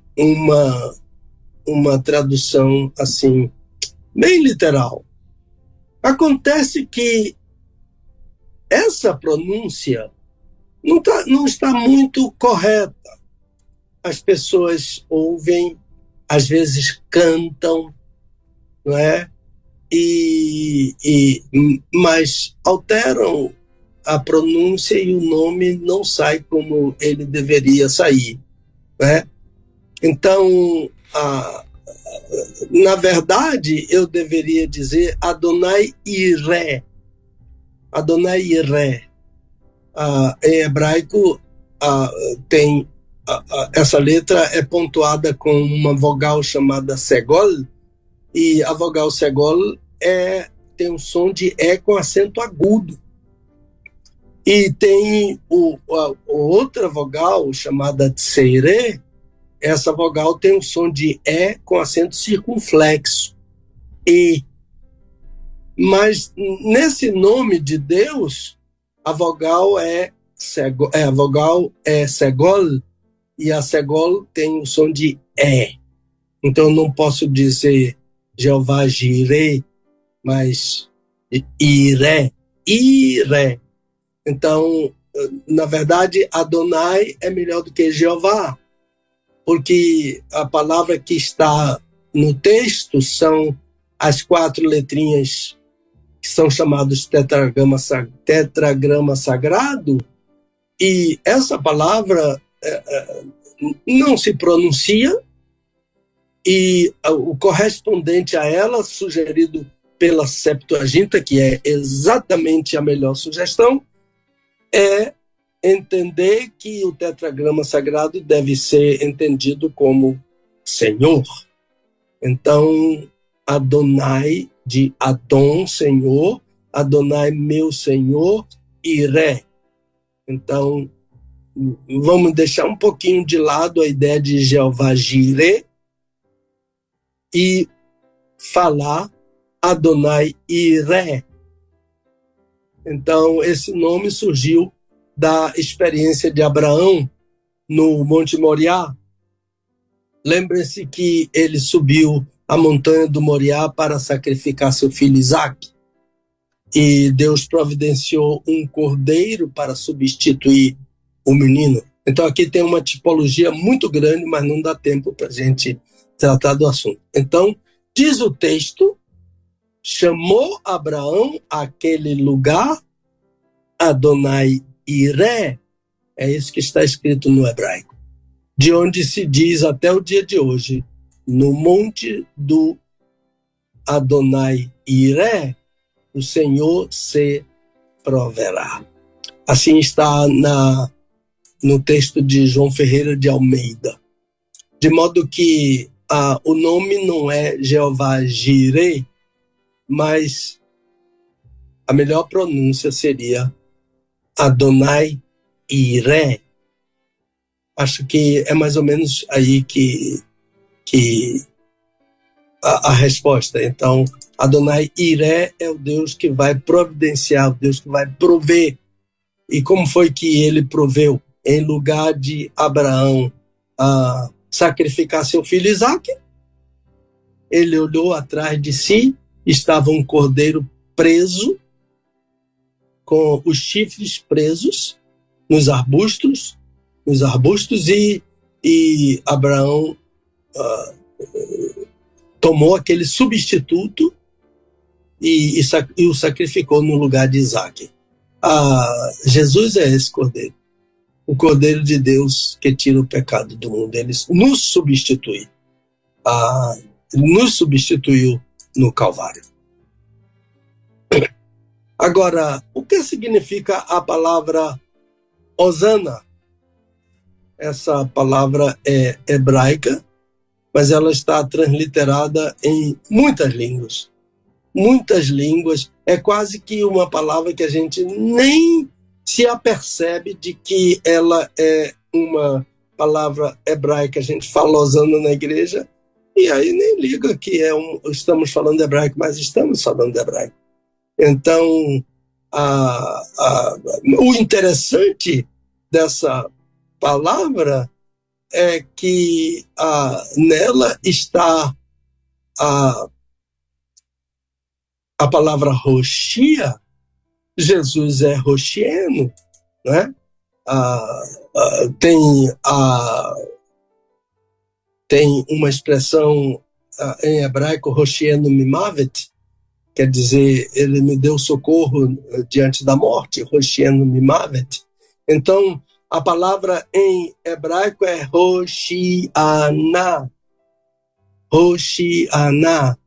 uma tradução assim, bem literal. Acontece que essa pronúncia não está muito correta. As pessoas ouvem, às vezes cantam, não é? Mas alteram a pronúncia e o nome não sai como ele deveria sair, né? Então, na verdade, eu deveria dizer Adonai Iré. Adonai Iré. Em hebraico, tem essa letra é pontuada com uma vogal chamada segol, e a vogal segol tem um som de E com acento agudo. E tem outra vogal chamada tseire. Essa vogal tem um som de E com acento circunflexo. E. Mas nesse nome de Deus, a vogal é segol, e a segol tem o som de E. Então eu não posso dizer Jeová Jireh, mas Iré. Então, na verdade, Adonai é melhor do que Jeová, porque a palavra que está no texto são as 4 letrinhas que são chamados tetragrama sagrado, e essa palavra não se pronuncia, e o correspondente a ela, sugerido pela Septuaginta, que é exatamente a melhor sugestão, é entender que o tetragrama sagrado deve ser entendido como Senhor. Então, Adonai, de Adon, Senhor, Adonai, meu Senhor, Iré. Então, vamos deixar um pouquinho de lado a ideia de Jeová Jireh e falar Adonai Iré. Então, esse nome surgiu da experiência de Abraão no Monte Moriá. Lembrem-se que ele subiu a montanha do Moriá para sacrificar seu filho Isaque. E Deus providenciou um cordeiro para substituir o menino. Então aqui tem uma tipologia muito grande, mas não dá tempo para a gente tratar do assunto. Então, diz o texto, chamou Abraão aquele lugar Adonai Iré, é isso que está escrito no hebraico, de onde se diz até o dia de hoje, no monte do Adonai Iré, o Senhor se proverá. Assim está no texto de João Ferreira de Almeida. De modo que o nome não é Jeová Jireh, mas a melhor pronúncia seria Adonai Iré. Acho que é mais ou menos aí que a resposta. Então, Adonai Iré é o Deus que vai providenciar, o Deus que vai prover. E como foi que ele proveu? Em lugar de Abraão sacrificar seu filho Isaque, ele olhou atrás de si, estava um cordeiro preso, com os chifres presos nos arbustos, e Abraão tomou aquele substituto e o sacrificou no lugar de Isaque. Jesus é esse cordeiro, o cordeiro de Deus que tira o pecado do mundo. Ele nos substitui, nos substituiu no Calvário. Agora, o que significa a palavra Hosana? Essa palavra é hebraica, mas ela está transliterada em muitas línguas. Muitas línguas. É quase que uma palavra que a gente nem se apercebe de que ela é uma palavra hebraica. A gente fala Hosana na igreja e aí nem liga que estamos falando hebraico, mas estamos falando hebraico. Então, o interessante dessa palavra é que nela está a palavra roxia. Jesus é roxieno, né? Tem uma expressão em hebraico, roxieno mimavet, quer dizer, ele me deu socorro diante da morte, roxieno mimavet. Então, a palavra em hebraico é Hoshiana. Hoshiana.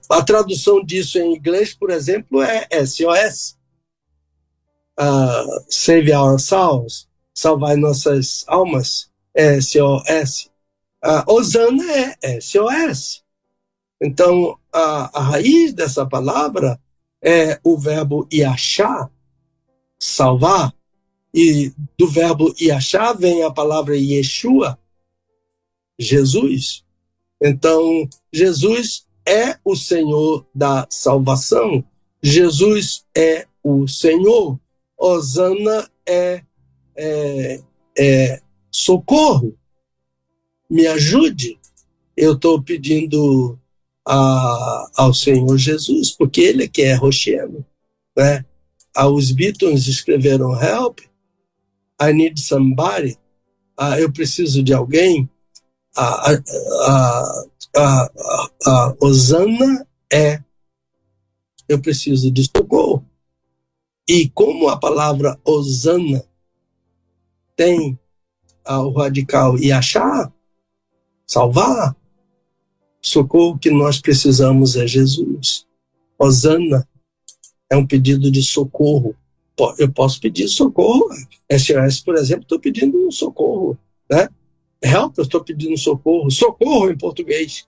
A tradução disso em inglês, por exemplo, é SOS. Save our souls. Salvar nossas almas. SOS. Hosana é SOS. Então, a raiz dessa palavra é o verbo yashá, salvar. E do verbo yashá vem a palavra Yeshua, Jesus. Então, Jesus é o Senhor da salvação. Jesus é o Senhor. Hosana é socorro. Me ajude. Eu estou pedindo ao Senhor Jesus, porque Ele é que é roxieno, né? Os Beatles escreveram Help, I need somebody, eu preciso de alguém. a Hosana é eu preciso de socorro. E como a palavra Hosana tem o radical Yashá, salvar, socorro que nós precisamos é Jesus. Hosana é um pedido de socorro. Eu posso pedir socorro. SOS, por exemplo, estou pedindo um socorro, né? Help, eu estou pedindo socorro. Socorro em português.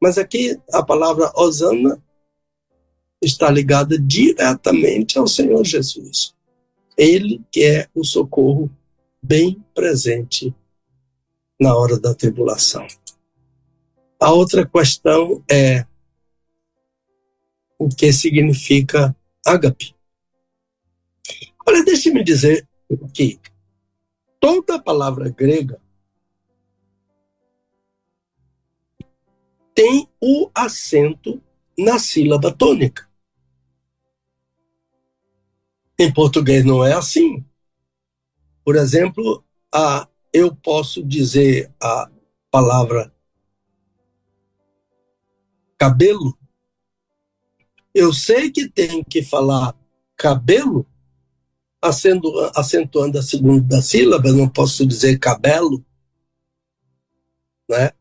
Mas aqui a palavra Hosana está ligada diretamente ao Senhor Jesus. Ele que é o socorro bem presente na hora da tribulação. A outra questão é o que significa ágape. Olha, deixe-me dizer que toda palavra grega tem o acento na sílaba tônica. Em português não é assim. Por exemplo, eu posso dizer a palavra cabelo. Eu sei que tem que falar cabelo, acentuando a segunda sílaba, não posso dizer cabelo, né?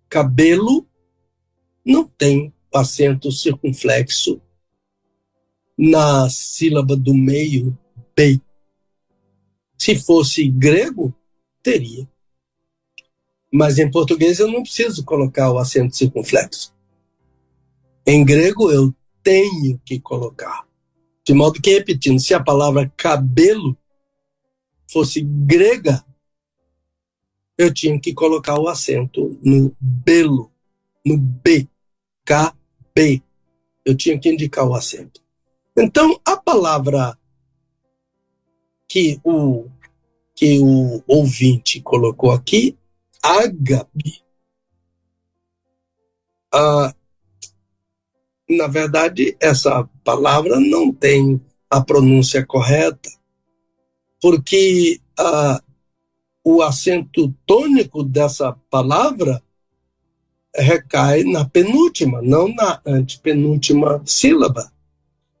Cabelo não tem acento circunflexo na sílaba do meio, B. Se fosse grego, teria. Mas em português eu não preciso colocar o acento circunflexo. Em grego eu tenho que colocar. De modo que, repetindo, se a palavra cabelo fosse grega, eu tinha que colocar o acento no belo, no B, K-B. Eu tinha que indicar o acento. Então, a palavra que o ouvinte colocou aqui, ágape, na verdade, essa palavra não tem a pronúncia correta, porque o acento tônico dessa palavra recai na penúltima, não na antepenúltima sílaba,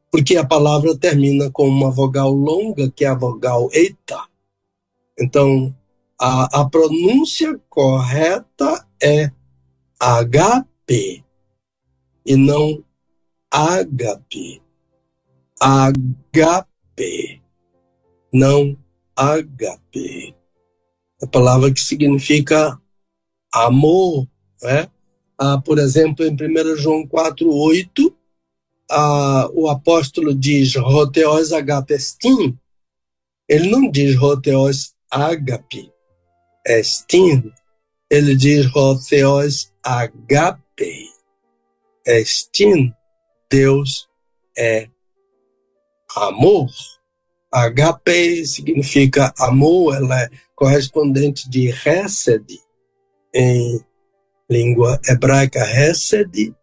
porque a palavra termina com uma vogal longa, que é a vogal eita. Então, a pronúncia correta é HP e não ágape. HP, não HP. A palavra que significa amor, né? Por exemplo, em 1 João 4:8, o apóstolo diz Roteos agapestin. Ele não diz Roteos agape estin. Ele diz Roteos agape estin. Deus é amor. Agape significa amor, ela é correspondente de Hesed em língua hebraica. Hesed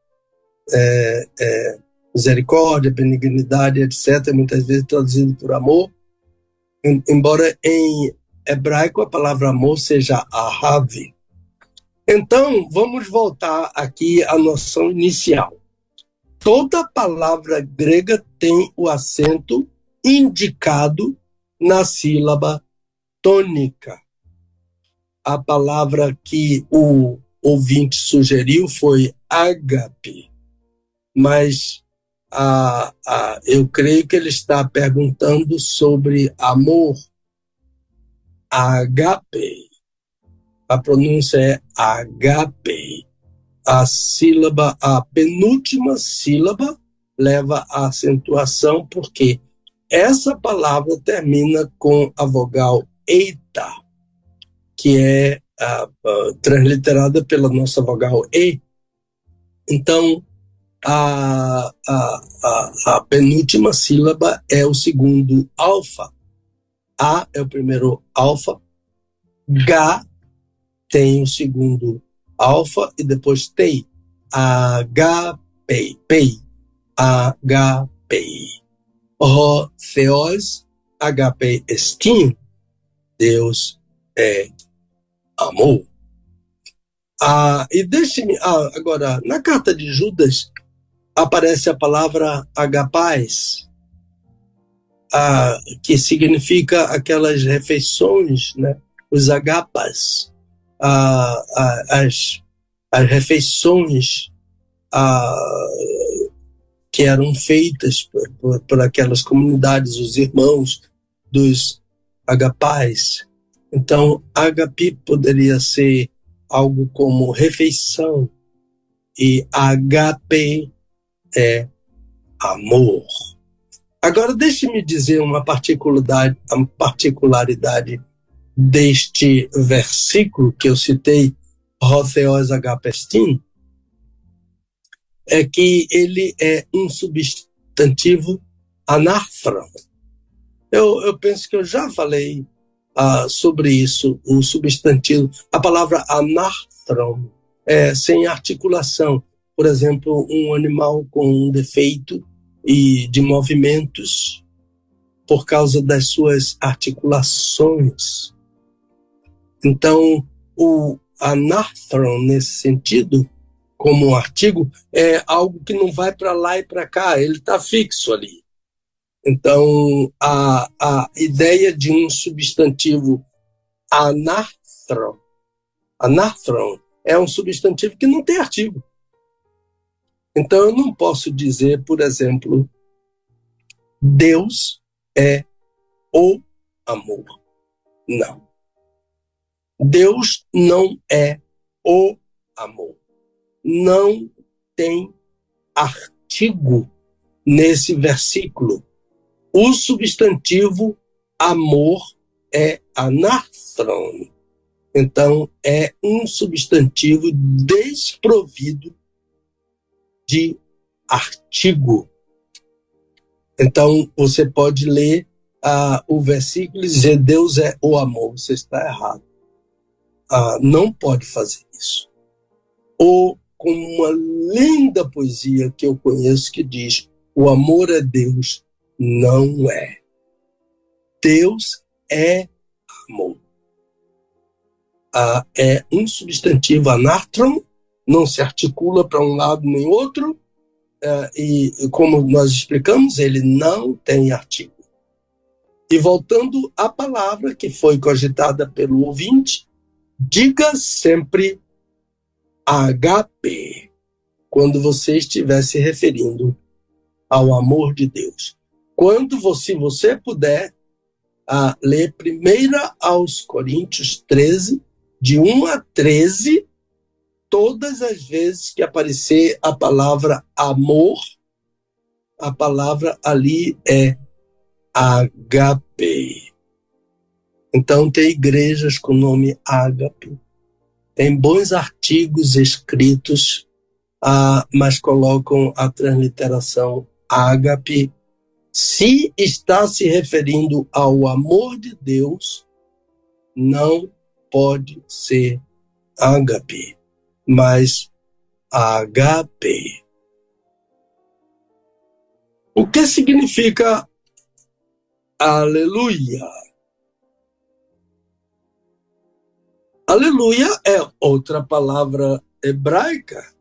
misericórdia, benignidade, etc., muitas vezes traduzido por amor, embora em hebraico a palavra amor seja ahav. Então, vamos voltar aqui à noção inicial. Toda palavra grega tem o acento indicado na sílaba tônica. A palavra que o ouvinte sugeriu foi ágape, mas eu creio que ele está perguntando sobre amor. Agape. A pronúncia é agape. A penúltima sílaba leva a acentuação, porque essa palavra termina com a vogal eita, que é transliterada pela nossa vogal e. Então, a penúltima sílaba é o segundo alfa. A é o primeiro alfa. G tem o segundo alfa e depois T. HP. P. HP. Theos. HP estim. Deus é amor. E deixe-me. Agora, na carta de Judas aparece a palavra agapais, que significa aquelas refeições, né? Os agapas, as refeições que eram feitas por aquelas comunidades, os irmãos dos agapais. Então, agape poderia ser algo como refeição, e agape é amor. Agora, deixe-me dizer uma particularidade deste versículo que eu citei, Hotheos agapestin, é que ele é um substantivo anáfron. Eu penso que eu já falei sobre isso, o substantivo. A palavra anáfron é sem articulação. Por exemplo, um animal com um defeito de movimentos por causa das suas articulações. Então, o anáfron, nesse sentido, como um artigo, é algo que não vai para lá e para cá, ele está fixo ali. Então, a ideia de um substantivo anáfron é um substantivo que não tem artigo. Então, eu não posso dizer, por exemplo, Deus é o amor. Não. Deus não é o amor. Não tem artigo nesse versículo. O substantivo amor é anáfron. Então, é um substantivo desprovido de artigo. Então, você pode ler o versículo e dizer Deus é o amor. Você está errado. Não pode fazer isso. Ou como uma linda poesia que eu conheço que diz: o amor é Deus. Não é. Deus é amor. É um substantivo anáfron, não se articula para um lado nem outro, e como nós explicamos, ele não tem artigo. E voltando à palavra que foi cogitada pelo ouvinte, diga sempre HP, quando você estiver se referindo ao amor de Deus. Se você puder, ler 1 aos Coríntios 13, de 1 a 13, todas as vezes que aparecer a palavra amor, a palavra ali é HP. Então, tem igrejas com o nome Ágape. Tem bons artigos escritos, mas colocam a transliteração Ágape. Se está se referindo ao amor de Deus, não pode ser Ágape, mas HP. O que significa aleluia? Aleluia é outra palavra hebraica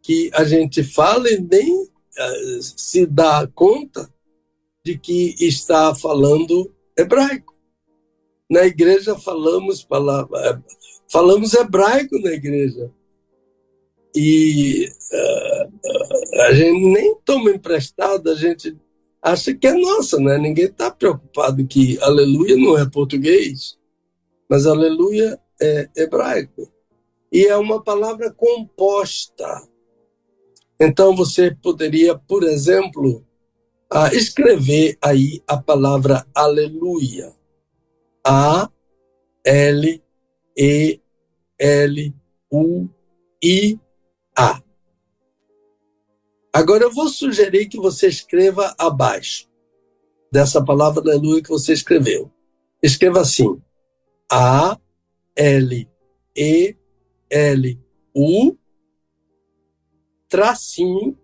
que a gente fala e nem se dá conta de que está falando hebraico. Na igreja falamos hebraico na igreja. E a gente nem toma emprestado, a gente acha que é nossa, né? Ninguém está preocupado que aleluia não é português, mas aleluia é hebraico. E é uma palavra composta. Então você poderia, por exemplo, escrever aí a palavra aleluia. A-L-E-L-U-I-A. Agora eu vou sugerir que você escreva abaixo dessa palavra aleluia que você escreveu. Escreva assim: A-L-E-L-U tracinho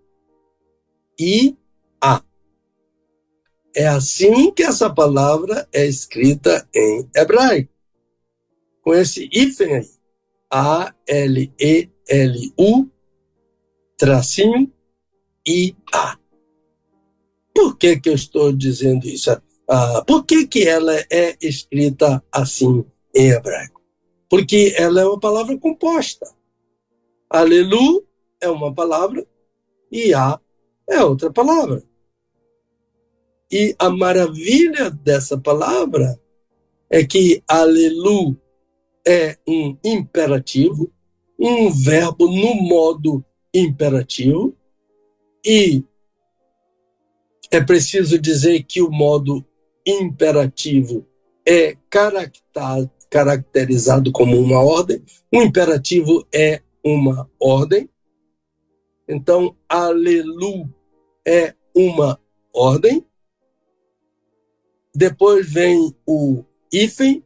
I-A. É assim que essa palavra é escrita em hebraico, com esse hífen aí. A-L-E-L-U tracinho I-A. Por que eu estou dizendo isso? Por que ela é escrita assim em hebraico? Porque ela é uma palavra composta. Alelu é uma palavra e A é outra palavra. E a maravilha dessa palavra é que alelu é um imperativo, um verbo no modo imperativo, e é preciso dizer que o modo imperativo é caracterizado como uma ordem. O imperativo é uma ordem. Então, alelu é uma ordem. Depois vem o hífen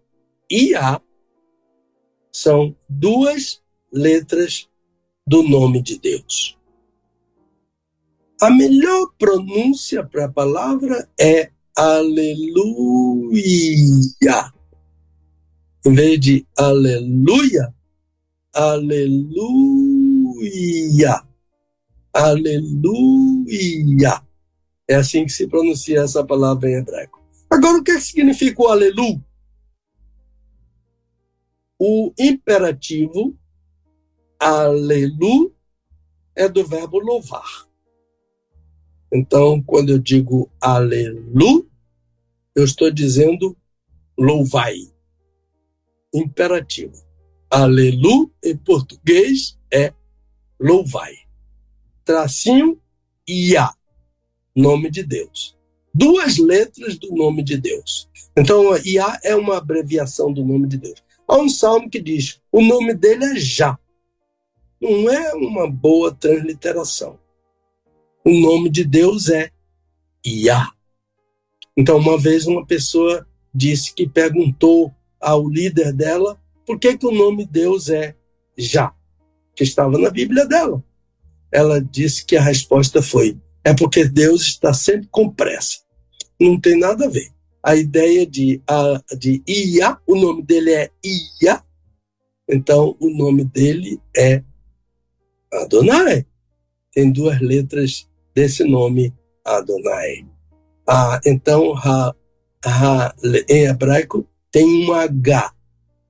e a. São duas letras do nome de Deus. A melhor pronúncia para a palavra é aleluia. Em vez de aleluia, aleluia. Aleluia. É assim que se pronuncia essa palavra em hebraico. Agora, o que significa o alelu? O imperativo alelu é do verbo louvar. Então, quando eu digo alelu, eu estou dizendo louvai. Imperativo. Alelu, em português, é louvai. Tracinho, Iá, nome de Deus. Duas letras do nome de Deus. Então, Iá é uma abreviação do nome de Deus. Há um salmo que diz, o nome dele é Já. Não é uma boa transliteração. O nome de Deus é Iá. Então, uma vez uma pessoa disse que perguntou ao líder dela por que o nome de Deus é Já, que estava na Bíblia dela. Ela disse que a resposta foi, é porque Deus está sempre com pressa. Não tem nada a ver. A ideia de Iá, o nome dele é Iá, então o nome dele é Adonai. Tem duas letras desse nome, Adonai. Então, em hebraico, tem um H.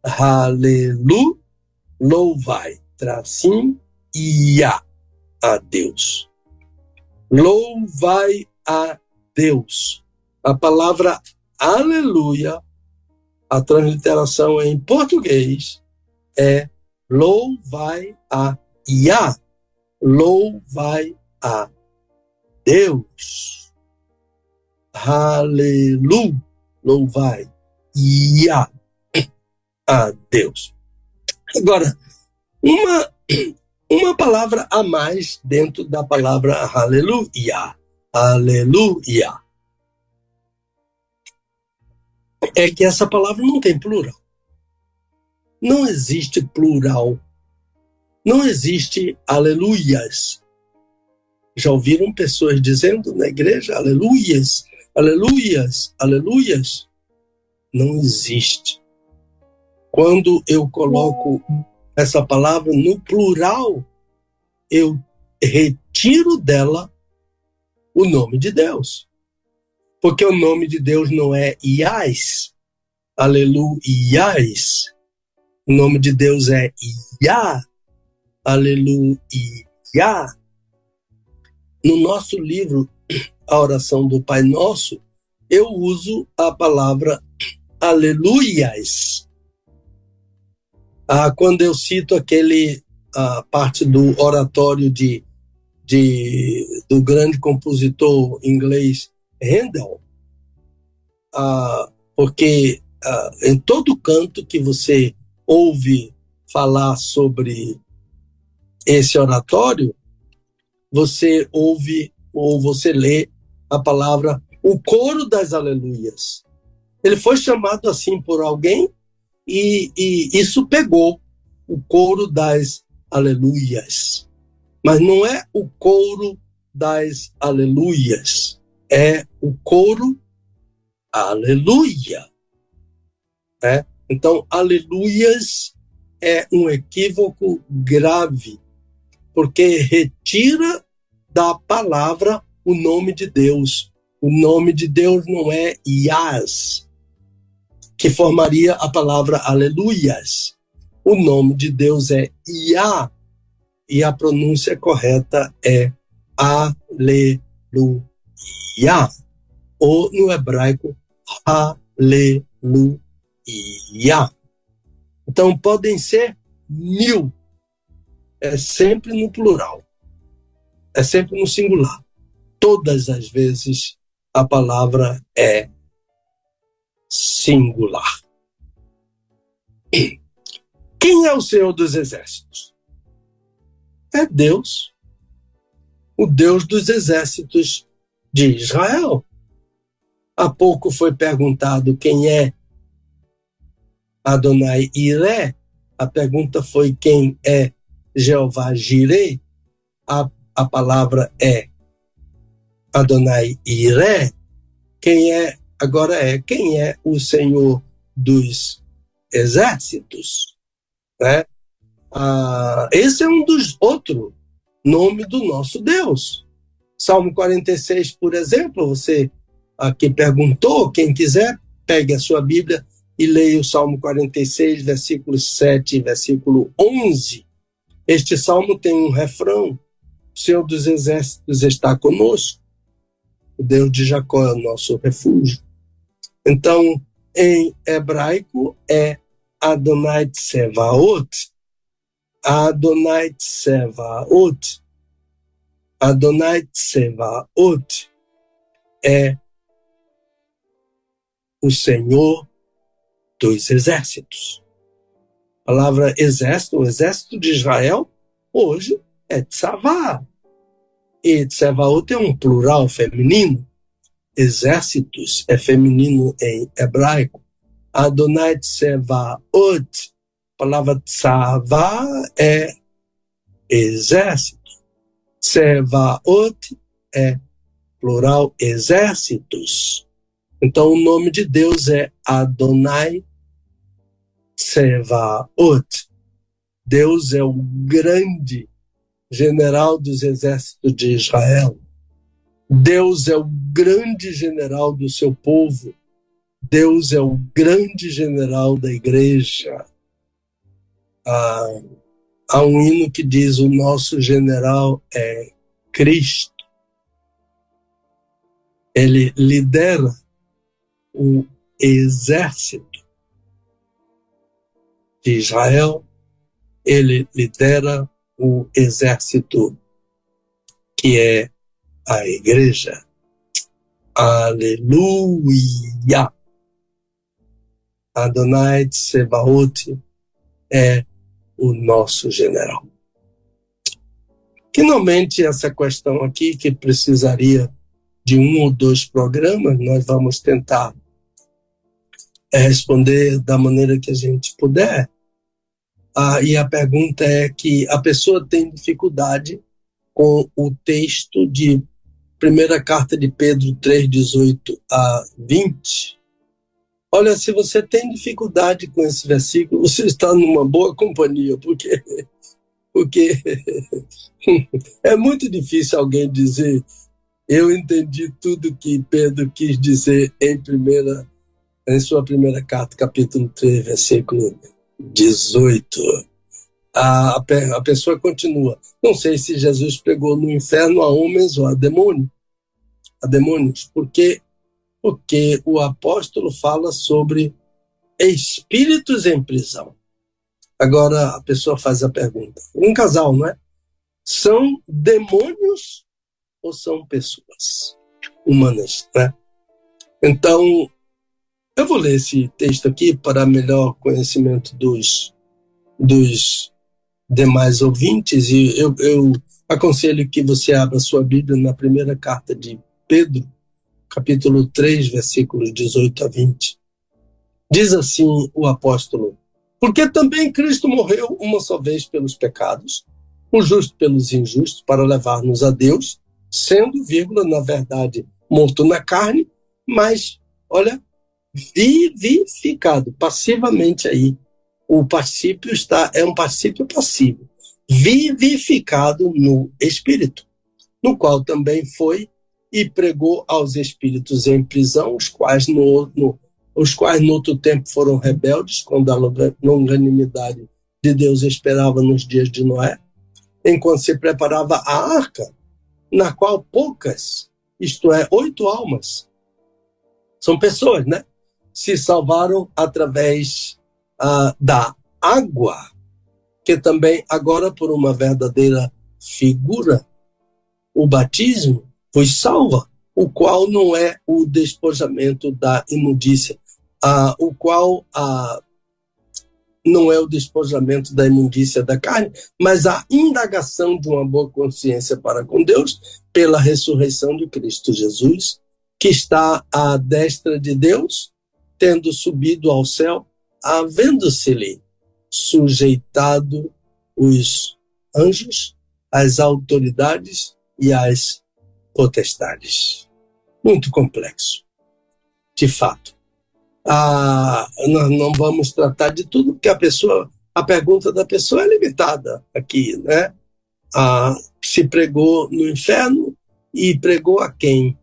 Halelu, louvai, tracinho, Iá, a Deus. Louvai a Deus. A palavra aleluia, a transliteração em português é louvai a Iá. Louvai a Deus. Aleluia. Louvai Iá a Deus. Agora, uma palavra a mais dentro da palavra aleluia. Aleluia. É que essa palavra não tem plural. Não existe plural. Não existe aleluias. Já ouviram pessoas dizendo na igreja, aleluias, aleluias, aleluias? Não existe. Quando eu coloco essa palavra no plural, eu retiro dela o nome de Deus. Porque o nome de Deus não é Iás, aleluias. O nome de Deus é Iá, aleluia. No nosso livro, A Oração do Pai Nosso, eu uso a palavra aleluias. Quando eu cito a parte do oratório do grande compositor inglês Handel, porque em todo canto que você ouve falar sobre esse oratório, você ouve ou você lê a palavra o coro das aleluias. Ele foi chamado assim por alguém e isso pegou, o coro das aleluias. Mas não é o coro das aleluias, é o coro aleluia. Então, aleluias é um equívoco grave, porque retira da palavra o nome de Deus. O nome de Deus não é Yas, que formaria a palavra aleluias. O nome de Deus é Yah, e a pronúncia correta é aleluia, ou no hebraico, aleluia. Então, podem ser 1000, é sempre no plural, é sempre no singular. Todas as vezes a palavra é singular. Quem é o Senhor dos Exércitos? É Deus, o Deus dos exércitos de Israel. Há pouco foi perguntado quem é Adonai Iré. A pergunta foi quem é Jeová Jireh. A palavra é Adonai Iré. Quem é o Senhor dos Exércitos, né? Esse é um dos outros nomes do nosso Deus. Salmo 46, por exemplo, você aqui perguntou, quem quiser, pegue a sua Bíblia e leia o Salmo 46, versículo 7 e versículo 11. Este salmo tem um refrão: o Senhor dos Exércitos está conosco, o Deus de Jacó é o nosso refúgio. Então, em hebraico é Adonai Tsevaot. Adonai Tsevaot. Adonai Tsevaot é o Senhor dos Exércitos. A palavra exército, o exército de Israel, hoje é Tsavá. E Tsevaot é um plural feminino. Exércitos é feminino em hebraico. Adonai Tsevaot. A palavra Tsavá é exército. Tsevaot é plural exércitos. Então o nome de Deus é Adonai Tsevaot. Deus é o grande general dos exércitos de Israel. Deus é o grande general do seu povo. Deus é o grande general da igreja. Há um hino que diz: o nosso general é Cristo. Ele lidera o exército de Israel. Ele lidera o exército que é a igreja. Aleluia! Adonai Tsevaot é o nosso general. Finalmente, essa questão aqui, que precisaria de 1 ou 2 programas, nós vamos tentar responder da maneira que a gente puder. E a pergunta é que a pessoa tem dificuldade com o texto de primeira carta de Pedro 3, 18 a 20. Olha, se você tem dificuldade com esse versículo, você está numa boa companhia, porque é muito difícil alguém dizer: eu entendi tudo que Pedro quis dizer em sua primeira carta, capítulo 3, versículo 18. A pessoa continua: não sei se Jesus pregou no inferno a homens ou a demônios, porque o apóstolo fala sobre espíritos em prisão. Agora a pessoa faz a pergunta, um casal, não é? São demônios ou são pessoas humanas, né? Então, eu vou ler esse texto aqui para melhor conhecimento dos demais ouvintes, e eu aconselho que você abra sua Bíblia na primeira carta de Pedro, capítulo 3, versículos 18 a 20. Diz assim o apóstolo: porque também Cristo morreu uma só vez pelos pecados, o justo pelos injustos, para levar-nos a Deus, sendo, na verdade, morto na carne, mas, olha, vivificado passivamente aí O particípio é um particípio passivo, vivificado no Espírito, no qual também foi e pregou aos espíritos em prisão, os quais no outro tempo foram rebeldes, quando a longanimidade de Deus esperava nos dias de Noé, enquanto se preparava a arca, na qual poucas, isto é, 8 almas, são pessoas, né? Se salvaram através da água, que também agora, por uma verdadeira figura, o batismo vos salva, o qual não é o despojamento da imundícia, o qual não é o despojamento da imundícia da carne, mas a indagação de uma boa consciência para com Deus pela ressurreição de Cristo Jesus, que está à destra de Deus, tendo subido ao céu, havendo-se-lhe sujeitado os anjos, as autoridades e as potestades. Muito complexo, de fato. Nós não vamos tratar de tudo, porque a pergunta da pessoa é limitada aqui, né? Se pregou no inferno e pregou a quem?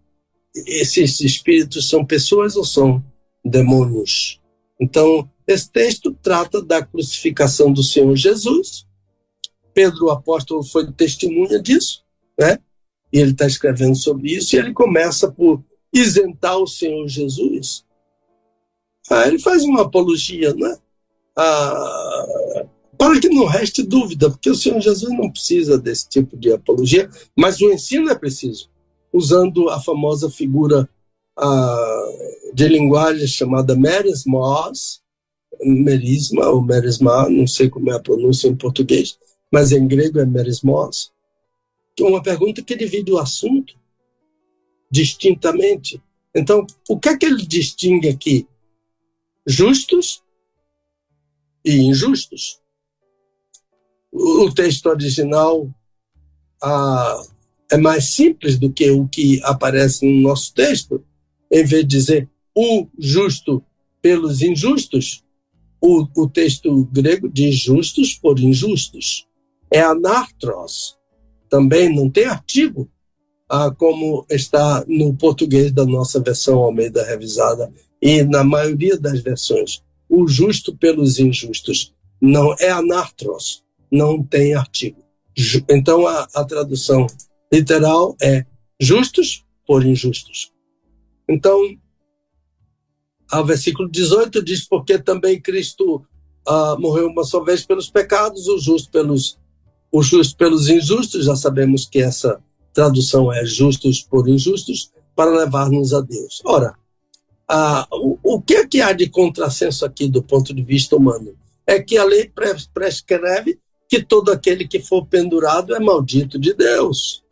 Esses espíritos são pessoas ou são demônios? Então, esse texto trata da crucificação do Senhor Jesus. Pedro, o apóstolo, foi testemunha disso, né? E ele está escrevendo sobre isso, e ele começa por isentar o Senhor Jesus. Ele faz uma apologia, né? Para que não reste dúvida, porque o Senhor Jesus não precisa desse tipo de apologia, mas o ensino é preciso, usando a famosa figura de linguagem chamada merisma, ou merisma, não sei como é a pronúncia em português, mas em grego é merismos, que é uma pergunta que divide o assunto distintamente. Então, o que é que ele distingue aqui? Justos e injustos. O texto original é mais simples do que o que aparece no nosso texto. Em vez de dizer o justo pelos injustos, o texto grego diz justos por injustos. É anartros. Também não tem artigo, como está no português da nossa versão Almeida Revisada e na maioria das versões. O justo pelos injustos. Não é anartros, não tem artigo. Então a tradução literal é justos por injustos. Então, o versículo 18 diz: porque também Cristo morreu uma só vez pelos pecados, o justo pelos injustos. Já sabemos que essa tradução é justos por injustos, para levar-nos a Deus. Ora, o que é que há de contrassenso aqui do ponto de vista humano? É que a lei prescreve que todo aquele que for pendurado é maldito de Deus.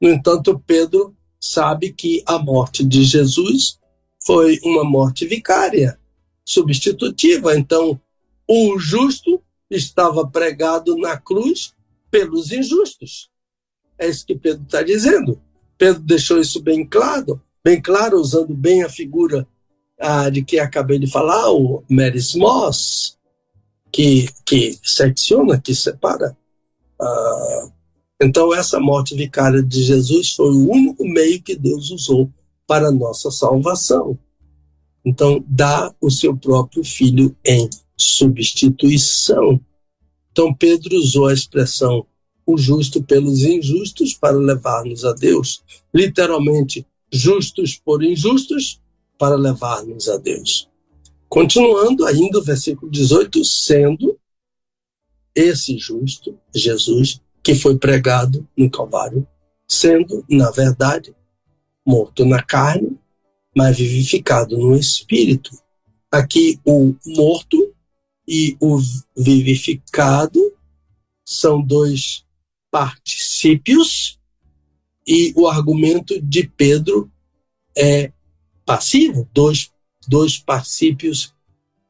No entanto, Pedro sabe que a morte de Jesus foi uma morte vicária, substitutiva. Então, o justo estava pregado na cruz pelos injustos. É isso que Pedro está dizendo. Pedro deixou isso bem claro, usando bem a figura de que acabei de falar, o merismos, que secciona, que separa. Então, essa morte vicária de Jesus foi o único meio que Deus usou para a nossa salvação. Então, dá o seu próprio filho em substituição. Então, Pedro usou a expressão o justo pelos injustos para levar-nos a Deus. Literalmente, justos por injustos para levar-nos a Deus. Continuando ainda o versículo 18, sendo esse justo, Jesus, que foi pregado no Calvário, sendo, na verdade, morto na carne, mas vivificado no Espírito. Aqui, o morto e o vivificado são dois particípios, e o argumento de Pedro é passivo, dois particípios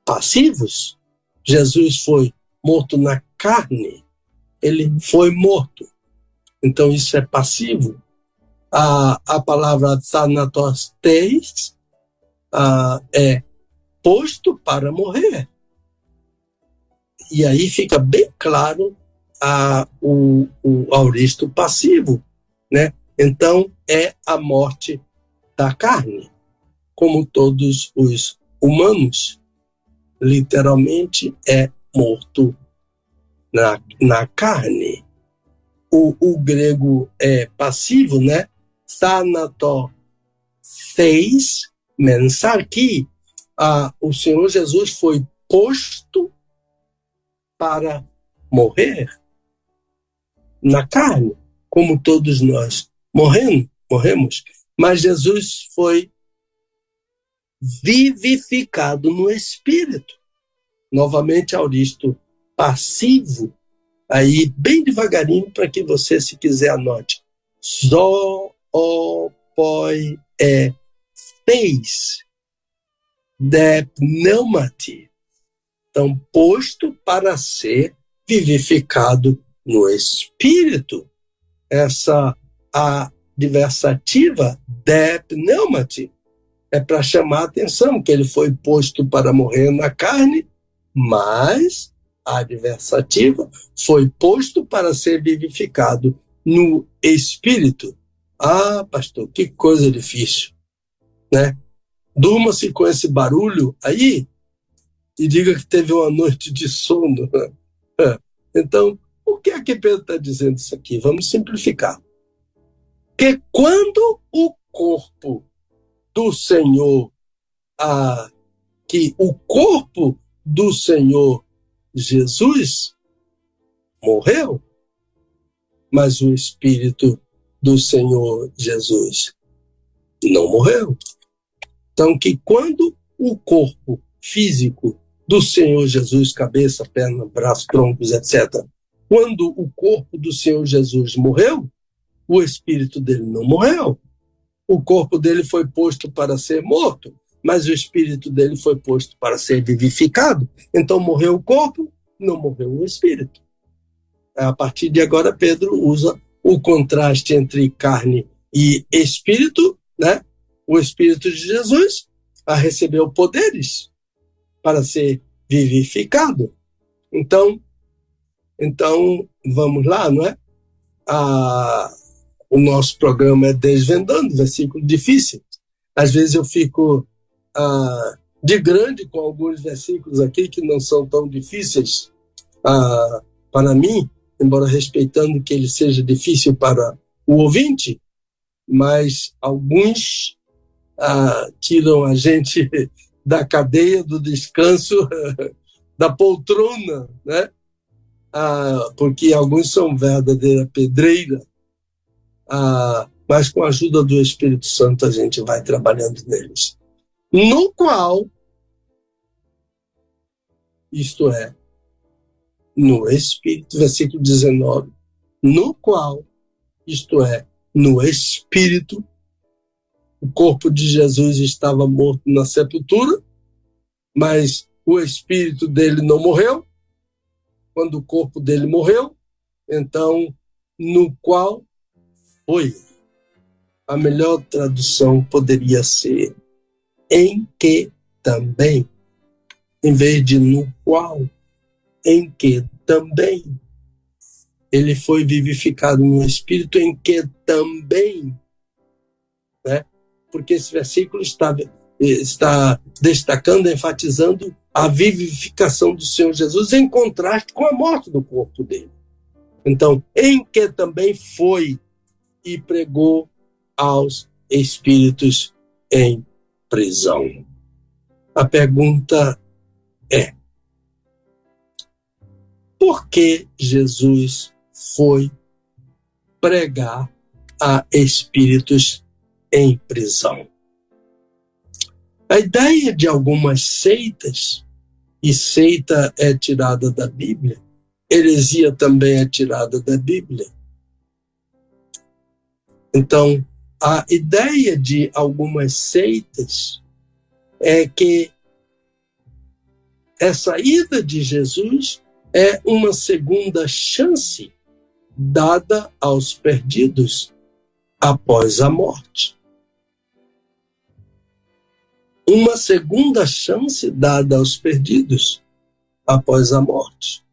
passivos. Jesus foi morto na carne, ele foi morto. Então isso é passivo. A palavra thanatos é posto para morrer. E aí fica bem claro o auristo passivo, né? Então, é a morte da carne, como todos os humanos. Literalmente é morto na carne. O grego é passivo, né? Thanatos mensar, que o Senhor Jesus foi posto para morrer na carne, como todos nós morremos, mas Jesus foi vivificado no espírito. Novamente, auristo passivo, aí bem devagarinho, para que você, se quiser, anote. Zoopoi de pneumati. Então, posto para ser vivificado no espírito. Essa adversativa de pneumati é para chamar a atenção que ele foi posto para morrer na carne, mas a adversativa foi posto para ser vivificado no espírito. Pastor, que coisa difícil, né? Durma-se com esse barulho aí e diga que teve uma noite de sono. Então, o que é que Pedro está dizendo isso aqui? Vamos simplificar. Que quando o corpo do Senhor, que o corpo do Senhor Jesus morreu, mas o Espírito do Senhor Jesus não morreu. Então, que quando o corpo físico do Senhor Jesus, cabeça, perna, braço, troncos, etc., quando o corpo do Senhor Jesus morreu, o Espírito dele não morreu. O corpo dele foi posto para ser morto, mas o Espírito dele foi posto para ser vivificado. Então, morreu o corpo, não morreu o Espírito. A partir de agora, Pedro usa o contraste entre carne e Espírito, né? O Espírito de Jesus recebeu poderes para ser vivificado. Então, vamos lá, não é? O nosso programa é Desvendando, versículo difícil. Às vezes eu fico de grande com alguns versículos aqui que não são tão difíceis para mim, embora respeitando que ele seja difícil para o ouvinte, mas alguns tiram a gente da cadeia, do descanso, da poltrona, né? Porque alguns são verdadeira pedreira, mas com a ajuda do Espírito Santo a gente vai trabalhando neles. No qual, isto é, no Espírito, versículo 19, no qual, isto é, no Espírito, o corpo de Jesus estava morto na sepultura, mas o Espírito dele não morreu. Quando o corpo dele morreu, então, no qual foi. A melhor tradução poderia ser em que também, em vez de no qual, em que também. Ele foi vivificado no Espírito, em que também, né? Porque esse versículo está destacando, enfatizando a vivificação do Senhor Jesus em contraste com a morte do corpo dele. Então, em que também foi e pregou aos espíritos em prisão. A pergunta é: por que Jesus foi pregar a espíritos em prisão? A ideia de algumas seitas, e seita é tirada da Bíblia, heresia também é tirada da Bíblia. Então, a ideia de algumas seitas é que essa ida de Jesus é uma segunda chance dada aos perdidos após a morte. Uma segunda chance dada aos perdidos após a morte.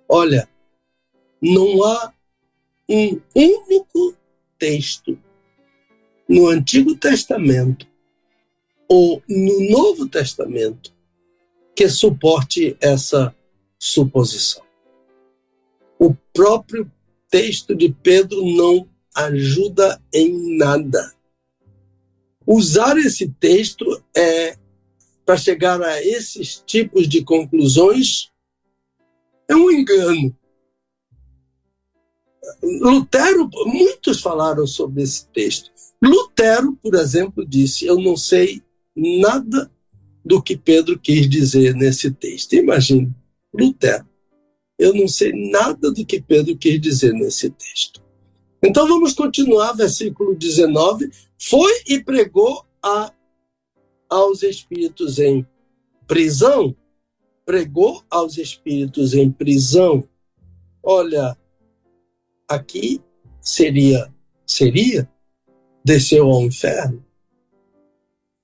Olha, não há um único texto no Antigo Testamento ou no Novo Testamento que suporte essa suposição. O próprio texto de Pedro não ajuda em nada. Usar esse texto para chegar a esses tipos de conclusões é um engano. Lutero, muitos falaram sobre esse texto. Lutero, por exemplo, disse: eu não sei nada do que Pedro quis dizer nesse texto. Imagine, Lutero: eu não sei nada do que Pedro quis dizer nesse texto. Então vamos continuar, versículo 19. Foi e pregou aos espíritos em prisão. Pregou aos espíritos em prisão. Olha, aqui seria, desceu ao inferno.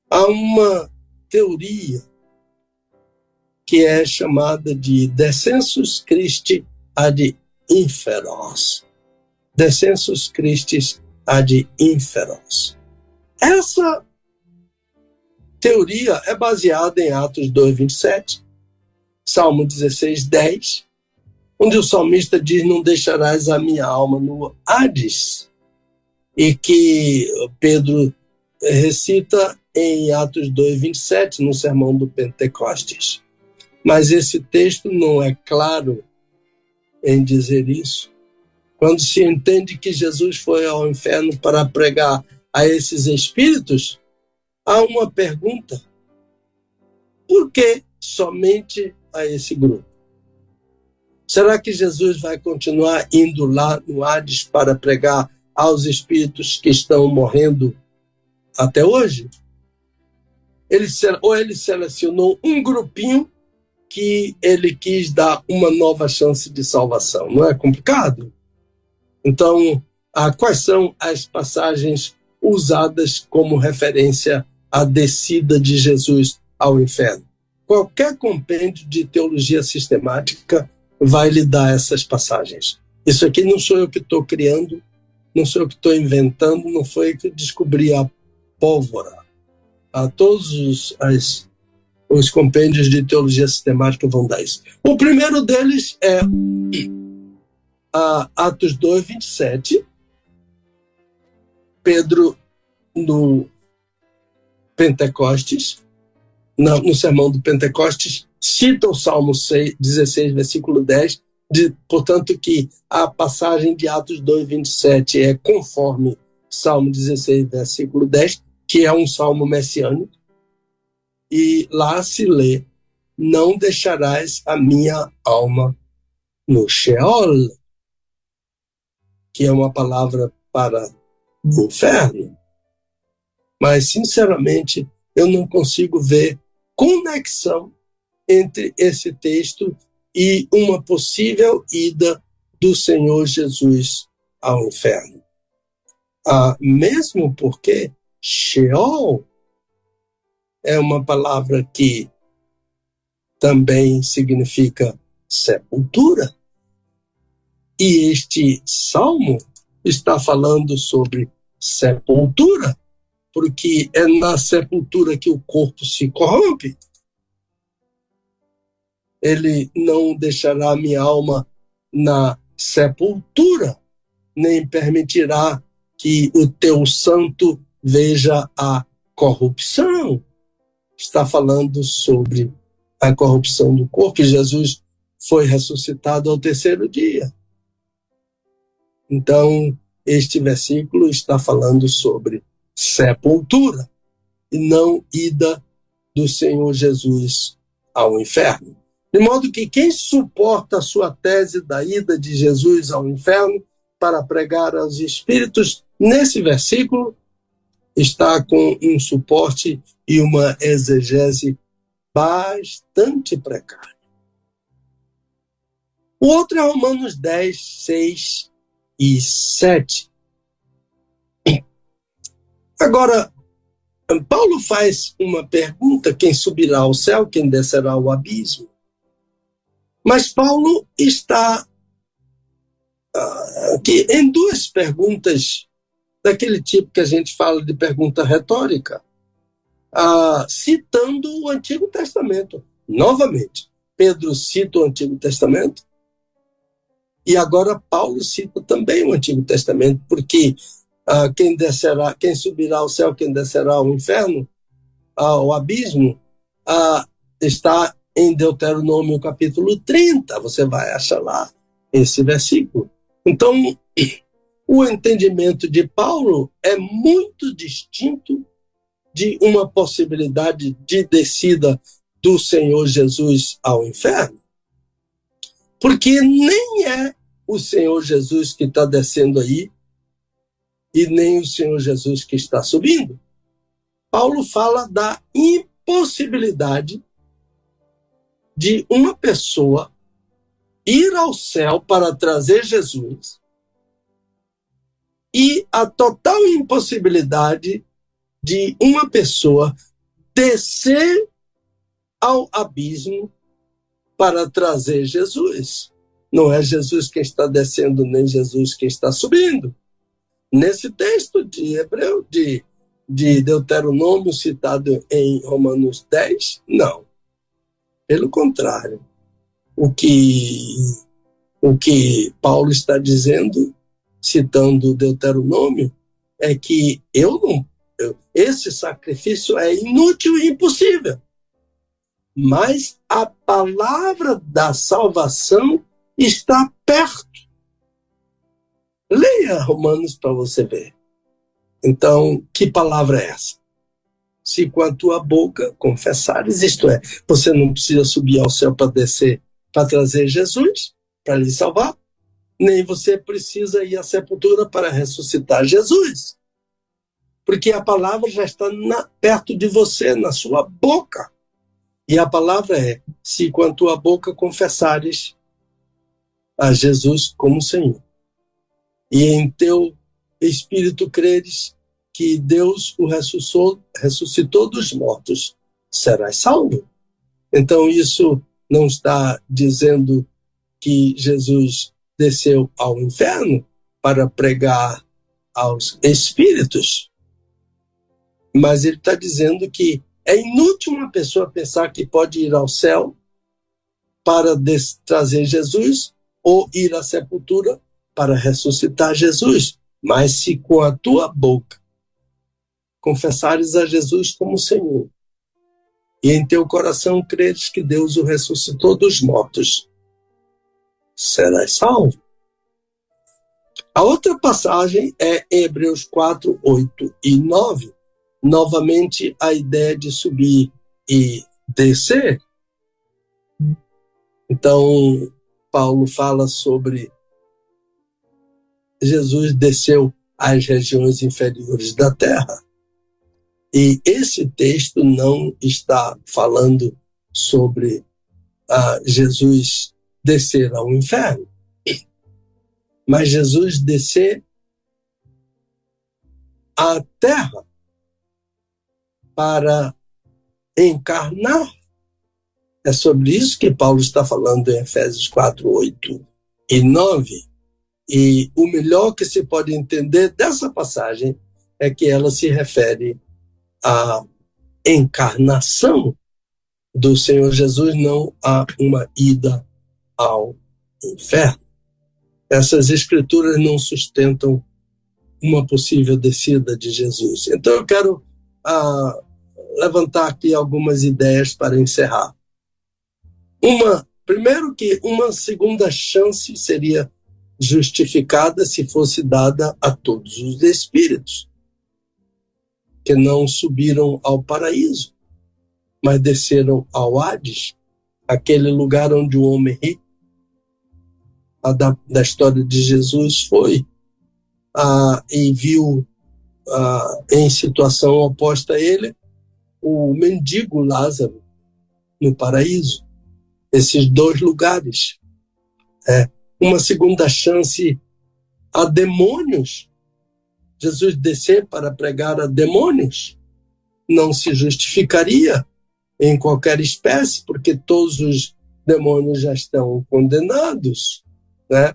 Há uma teoria que é chamada de Descensus Christi ad inferos. Descensus Christi ad inferos. Essa teoria é baseada em Atos 2:27, Salmo 16:10, onde o salmista diz: não deixarás a minha alma no Hades, e que Pedro recita em Atos 2:27, no sermão do Pentecostes. Mas esse texto não é claro em dizer isso. Quando se entende que Jesus foi ao inferno para pregar a esses espíritos, há uma pergunta: por que somente a esse grupo? Será que Jesus vai continuar indo lá no Hades para pregar aos espíritos que estão morrendo até hoje? Ele selecionou um grupinho que ele quis dar uma nova chance de salvação. Não é complicado? Então, quais são as passagens usadas como referência à descida de Jesus ao inferno? Qualquer compêndio de teologia sistemática vai lhe dar essas passagens. Isso aqui não sou eu que estou criando, não sou eu que estou inventando, não foi eu que descobri a pólvora. Todos os compêndios de teologia sistemática vão dar isso. O primeiro deles é Atos 2:27. Pedro, no Pentecostes, no sermão do Pentecostes, cita o Salmo 16, versículo 10, portanto que a passagem de Atos 2:27 é conforme Salmo 16, versículo 10, que é um salmo messiânico, e lá se lê: não deixarás a minha alma no Sheol, que é uma palavra para o inferno. Mas, sinceramente, eu não consigo ver conexão entre esse texto e uma possível ida do Senhor Jesus ao inferno. Mesmo porque Sheol é uma palavra que também significa sepultura. E este salmo está falando sobre sepultura, porque é na sepultura que o corpo se corrompe. Ele não deixará a minha alma na sepultura, nem permitirá que o teu santo veja a corrupção. Está falando sobre a corrupção do corpo. Jesus foi ressuscitado ao terceiro dia. Então, este versículo está falando sobre sepultura e não ida do Senhor Jesus ao inferno. De modo que quem suporta a sua tese da ida de Jesus ao inferno para pregar aos espíritos, nesse versículo, está com um suporte e uma exegese bastante precária. O outro é Romanos 10, 6 e 7. Agora, Paulo faz uma pergunta: quem subirá ao céu, quem descerá ao abismo? Mas Paulo está aqui em duas perguntas daquele tipo que a gente fala de pergunta retórica, citando o Antigo Testamento. Novamente, Pedro cita o Antigo Testamento e agora Paulo cita também o Antigo Testamento, porque quem subirá ao céu, quem descerá ao inferno, ao abismo, está em Deuteronômio capítulo 30. Você vai achar lá esse versículo. Então, o entendimento de Paulo é muito distinto de uma possibilidade de descida do Senhor Jesus ao inferno, porque nem é o Senhor Jesus que está descendo aí e nem o Senhor Jesus que está subindo. Paulo fala da impossibilidade de uma pessoa ir ao céu para trazer Jesus e a total impossibilidade de uma pessoa descer ao abismo para trazer Jesus. Não é Jesus quem está descendo, nem Jesus quem está subindo. Nesse texto de Hebreu, de Deuteronômio, citado em Romanos 10, não. Pelo contrário, o que Paulo está dizendo, citando Deuteronômio, é que esse sacrifício é inútil e impossível. Mas a palavra da salvação está perto. Leia Romanos para você ver. Então, que palavra é essa? Se com a tua boca confessares, isto é, você não precisa subir ao céu para descer, para trazer Jesus, para lhe salvar, nem você precisa ir à sepultura para ressuscitar Jesus. Porque a palavra já está perto de você, na sua boca. E a palavra é, se com a tua boca confessares a Jesus como Senhor, e em teu espírito creres que Deus o ressuscitou dos mortos, serás salvo. Então isso não está dizendo que Jesus desceu ao inferno para pregar aos espíritos, mas ele está dizendo que é inútil uma pessoa pensar que pode ir ao céu para trazer Jesus ou ir à sepultura para ressuscitar Jesus. Mas se com a tua boca confessares a Jesus como Senhor e em teu coração creres que Deus o ressuscitou dos mortos, serás salvo. A outra passagem é Hebreus 4, 8 e 9. Novamente a ideia de subir e descer. Então, Paulo fala sobre Jesus desceu às regiões inferiores da terra. E esse texto não está falando sobre Jesus descer ao inferno, mas Jesus descer à terra para encarnar. É sobre isso que Paulo está falando em Efésios 4, 8 e 9. E o melhor que se pode entender dessa passagem é que ela se refere à encarnação do Senhor Jesus, não a uma ida ao inferno. Essas escrituras não sustentam uma possível descida de Jesus. Então eu quero levantar aqui algumas ideias para encerrar. Primeiro que uma segunda chance seria justificada se fosse dada a todos os espíritos que não subiram ao paraíso, mas desceram ao Hades, aquele lugar onde o homem rico da história de Jesus foi e viu em situação oposta a ele o mendigo Lázaro no paraíso. Esses dois lugares. Uma segunda chance a demônios. Jesus descer para pregar a demônios não se justificaria em qualquer espécie, porque todos os demônios já estão condenados, né?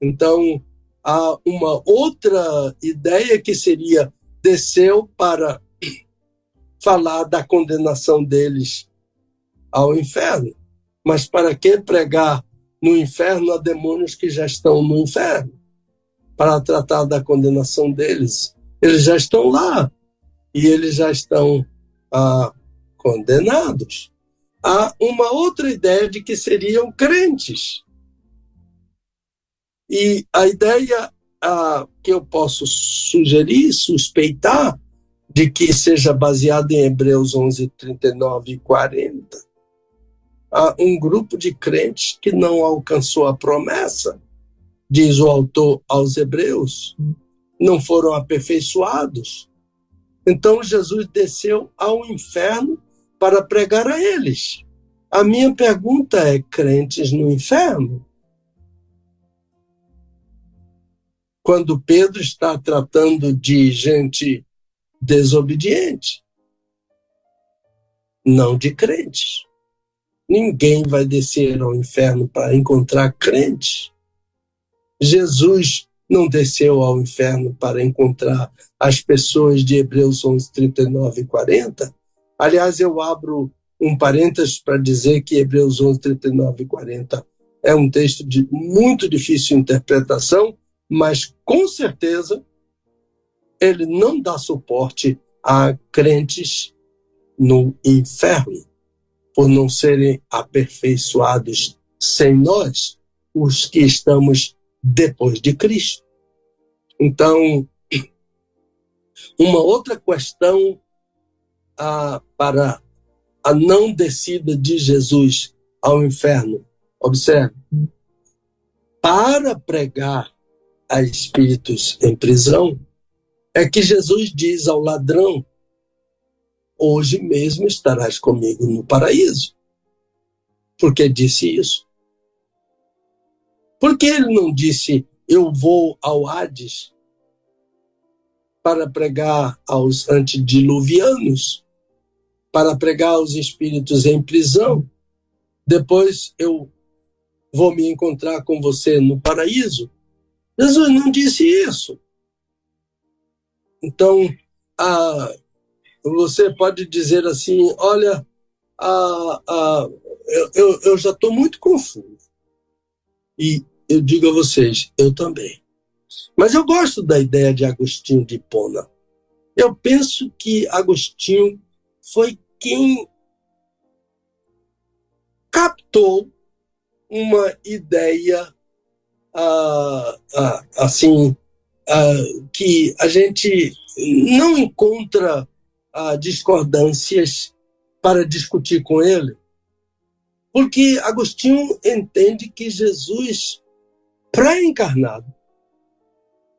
Então, há uma outra ideia que seria: desceu para falar da condenação deles ao inferno. Mas para que pregar no inferno a demônios que já estão no inferno? Para tratar da condenação deles. Eles já estão lá e eles já estão condenados. Há uma outra ideia de que seriam crentes. E a ideia que eu posso sugerir, suspeitar, de que seja baseada em Hebreus 11, 39 e 40, há um grupo de crentes que não alcançou a promessa, diz o autor aos Hebreus, não foram aperfeiçoados. Então Jesus desceu ao inferno para pregar a eles. A minha pergunta é: crentes no inferno? Quando Pedro está tratando de gente desobediente, não de crentes. Ninguém vai descer ao inferno para encontrar crentes. Jesus não desceu ao inferno para encontrar as pessoas de Hebreus 11, 39 e 40. Aliás, eu abro um parênteses para dizer que Hebreus 11, 39 e 40 é um texto de muito difícil interpretação, mas com certeza ele não dá suporte a crentes no inferno, por não serem aperfeiçoados sem nós, os que estamos depois de Cristo. Então, uma outra questão para a não descida de Jesus ao inferno. Observe, para pregar a espíritos em prisão, é que Jesus diz ao ladrão: hoje mesmo estarás comigo no paraíso. Por que disse isso? Por que ele não disse: eu vou ao Hades para pregar aos antediluvianos, para pregar aos espíritos em prisão, depois eu vou me encontrar com você no paraíso? Jesus não disse isso. Então, você pode dizer assim: olha, eu já estou muito confuso. E eu digo a vocês, eu também. Mas eu gosto da ideia de Agostinho de Hipona. Eu penso que Agostinho foi quem captou uma ideia que a gente não encontra discordâncias para discutir com ele, porque Agostinho entende que Jesus, pré-encarnado,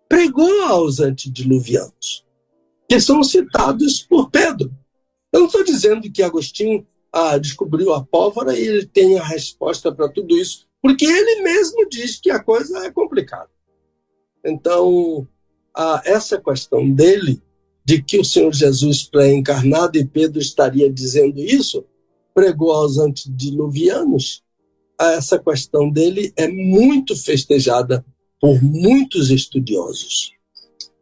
pregou aos antediluvianos, que são citados por Pedro. Eu não estou dizendo que Agostinho descobriu a pólvora e ele tem a resposta para tudo isso, porque ele mesmo diz que a coisa é complicada. Então, essa questão dele, de que o Senhor Jesus pré-encarnado, e Pedro estaria dizendo isso, pregou aos antediluvianos, essa questão dele é muito festejada por muitos estudiosos.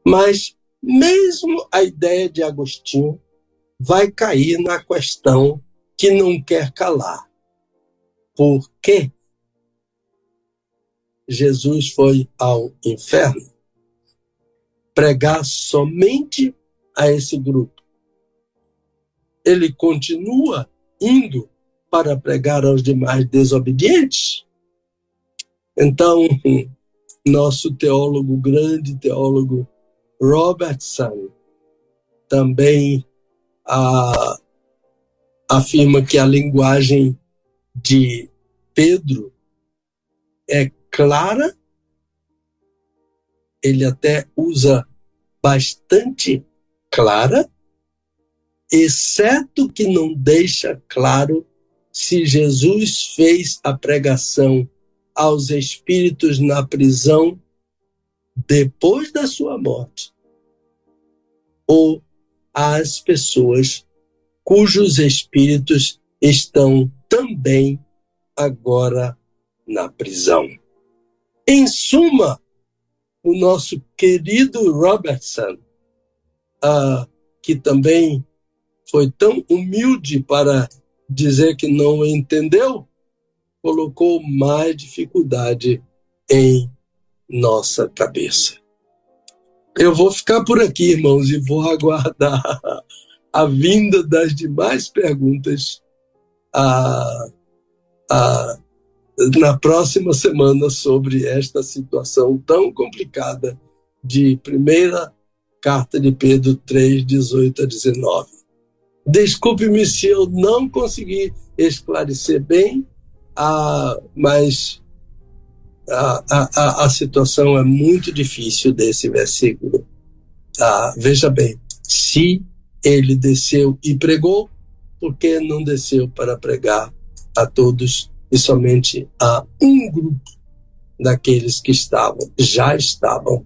Mas mesmo a ideia de Agostinho vai cair na questão que não quer calar. Por que Jesus foi ao inferno pregar somente a esse grupo? Ele continua indo para pregar aos demais desobedientes? Então, nosso teólogo, grande teólogo Robertson, também afirma que a linguagem de Pedro é clara. Ele até usa bastante clara, exceto que não deixa claro se Jesus fez a pregação aos espíritos na prisão depois da sua morte, ou às pessoas cujos espíritos estão também agora na prisão. Em suma, o nosso querido Robertson, que também foi tão humilde para dizer que não entendeu, colocou mais dificuldade em nossa cabeça. Eu vou ficar por aqui, irmãos, e vou aguardar a vinda das demais perguntas na próxima semana sobre esta situação tão complicada de primeira carta de Pedro 3, 18 a 19. Desculpe-me se eu não consegui esclarecer bem, mas a situação é muito difícil desse versículo. Veja bem, se ele desceu e pregou, por que não desceu para pregar a todos e somente a um grupo daqueles que já estavam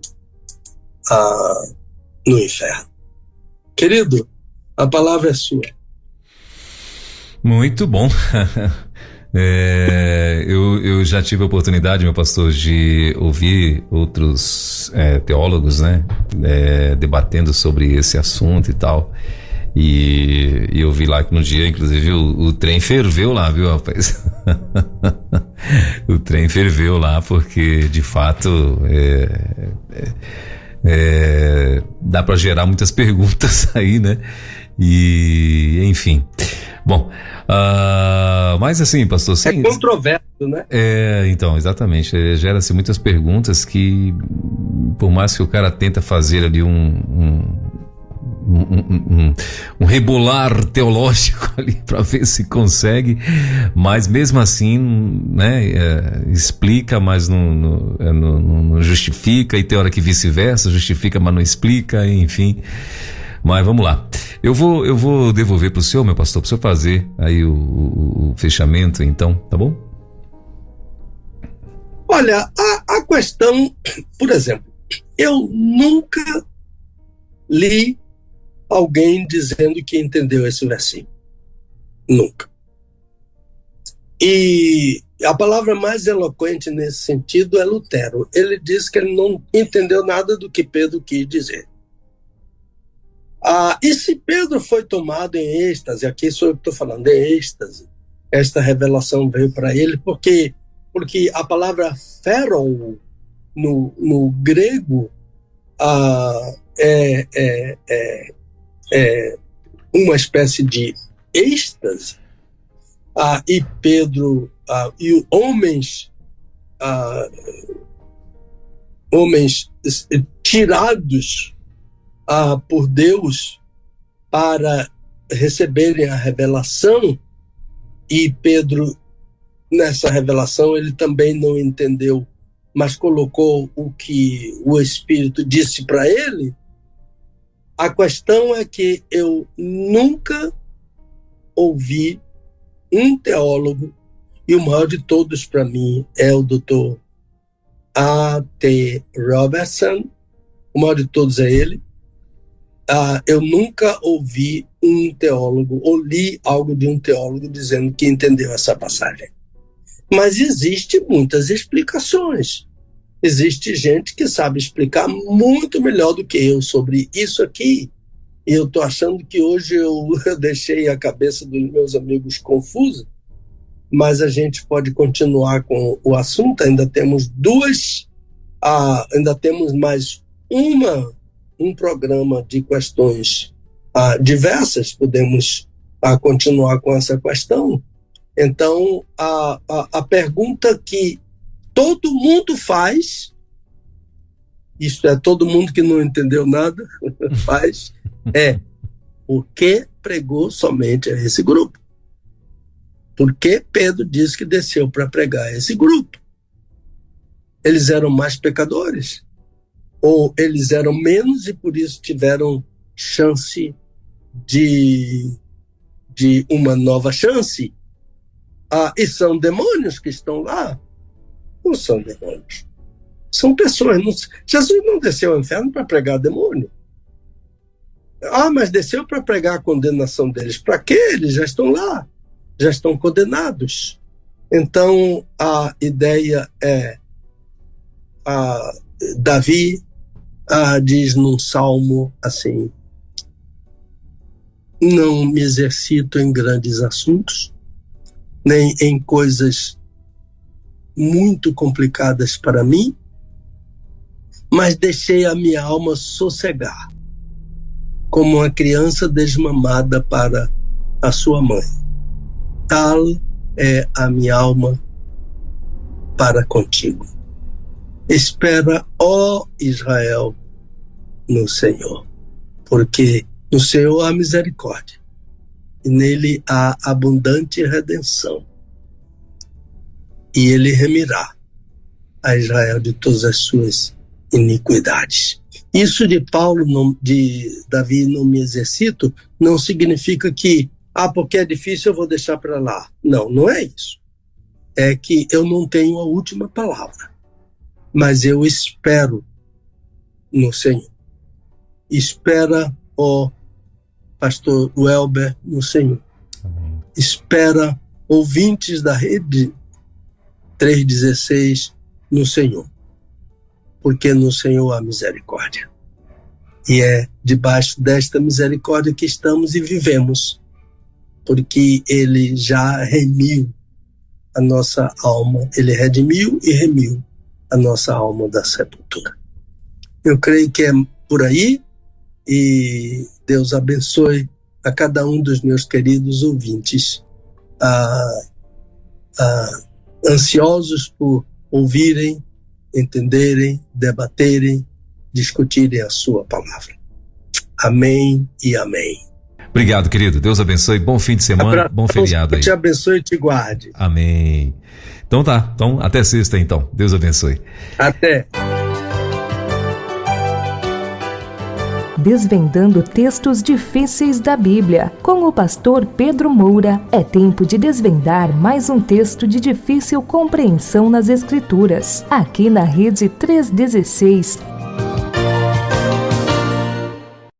no inferno? Querido, a palavra é sua. Muito bom. Eu já tive a oportunidade, meu pastor, de ouvir outros teólogos, né, debatendo sobre esse assunto e tal. E eu vi lá que no dia, inclusive, o trem ferveu lá, viu, rapaz? O trem ferveu lá, porque de fato dá para gerar muitas perguntas aí, né? E enfim. Bom, mas assim, pastor, é controverso, né? Então, exatamente, gera-se muitas perguntas que, por mais que o cara tenta fazer ali um rebolar teológico ali para ver se consegue, mas mesmo assim, né, explica, mas não justifica, e tem hora que vice-versa, justifica, mas não explica, enfim. Mas vamos lá. Eu vou devolver para o senhor, meu pastor, para o senhor fazer aí o fechamento, então, tá bom? Olha, a questão, por exemplo, eu nunca li alguém dizendo que entendeu esse versículo. Nunca. E a palavra mais eloquente nesse sentido é Lutero. Ele diz que ele não entendeu nada do que Pedro quis dizer. E se Pedro foi tomado em êxtase, aqui sou eu que estou falando, em êxtase, esta revelação veio para ele, porque a palavra phero no grego é uma espécie de êxtase, e Pedro e homens tirados por Deus para receberem a revelação, e Pedro, nessa revelação, ele também não entendeu, mas colocou o que o Espírito disse para ele. A questão é que eu nunca ouvi um teólogo, e o maior de todos para mim é o Dr. A.T. Robertson, o maior de todos é ele. Eu nunca ouvi um teólogo, ou li algo de um teólogo dizendo que entendeu essa passagem. Mas existem muitas explicações. Existe gente que sabe explicar muito melhor do que eu sobre isso aqui. E eu estou achando que hoje eu deixei a cabeça dos meus amigos confusa, mas a gente pode continuar com o assunto. Ainda temos ainda temos mais um programa de questões diversas. Podemos continuar com essa questão. Então, a pergunta que todo mundo faz, isto é, todo mundo que não entendeu nada faz, por que pregou somente a esse grupo? Por que Pedro disse que desceu para pregar a esse grupo? Eles eram mais pecadores? Ou eles eram menos e por isso tiveram chance de uma nova chance? E são demônios que estão lá? Não são demônios. São pessoas. Jesus não desceu ao inferno para pregar demônio. Mas desceu para pregar a condenação deles. Para quê? Eles já estão lá. Já estão condenados. Então, a ideia é, Davi diz num salmo assim: não me exercito em grandes assuntos, nem em coisas muito complicadas para mim, mas deixei a minha alma sossegar, como uma criança desmamada para a sua mãe. Tal é a minha alma para contigo. Espera, ó Israel, no Senhor, porque no Senhor há misericórdia, e nele há abundante redenção, e ele remirá a Israel de todas as suas iniquidades. Isso de Paulo, de Davi, não me exercito, não significa que, porque é difícil eu vou deixar para lá. Não, não é isso. É que eu não tenho a última palavra, mas eu espero no Senhor. Espera, ó pastor Welber, no Senhor. Amém. Espera, ouvintes da rede 316, no Senhor. Porque no Senhor há misericórdia. E é debaixo desta misericórdia que estamos e vivemos, porque ele já remiu a nossa alma, ele redimiu e remiu a nossa alma da sepultura. Eu creio que é por aí, e Deus abençoe a cada um dos meus queridos ouvintes, ansiosos por ouvirem, entenderem, debaterem, discutirem a sua palavra. Amém e amém. Obrigado, querido. Deus abençoe. Bom fim de semana, bom feriado aí. Deus te abençoe e te guarde. Amém. Então tá. Então, até sexta, então. Deus abençoe. Até. Desvendando textos difíceis da Bíblia. Com o pastor Pedro Moura, é tempo de desvendar mais um texto de difícil compreensão nas Escrituras. Aqui na Rede 316,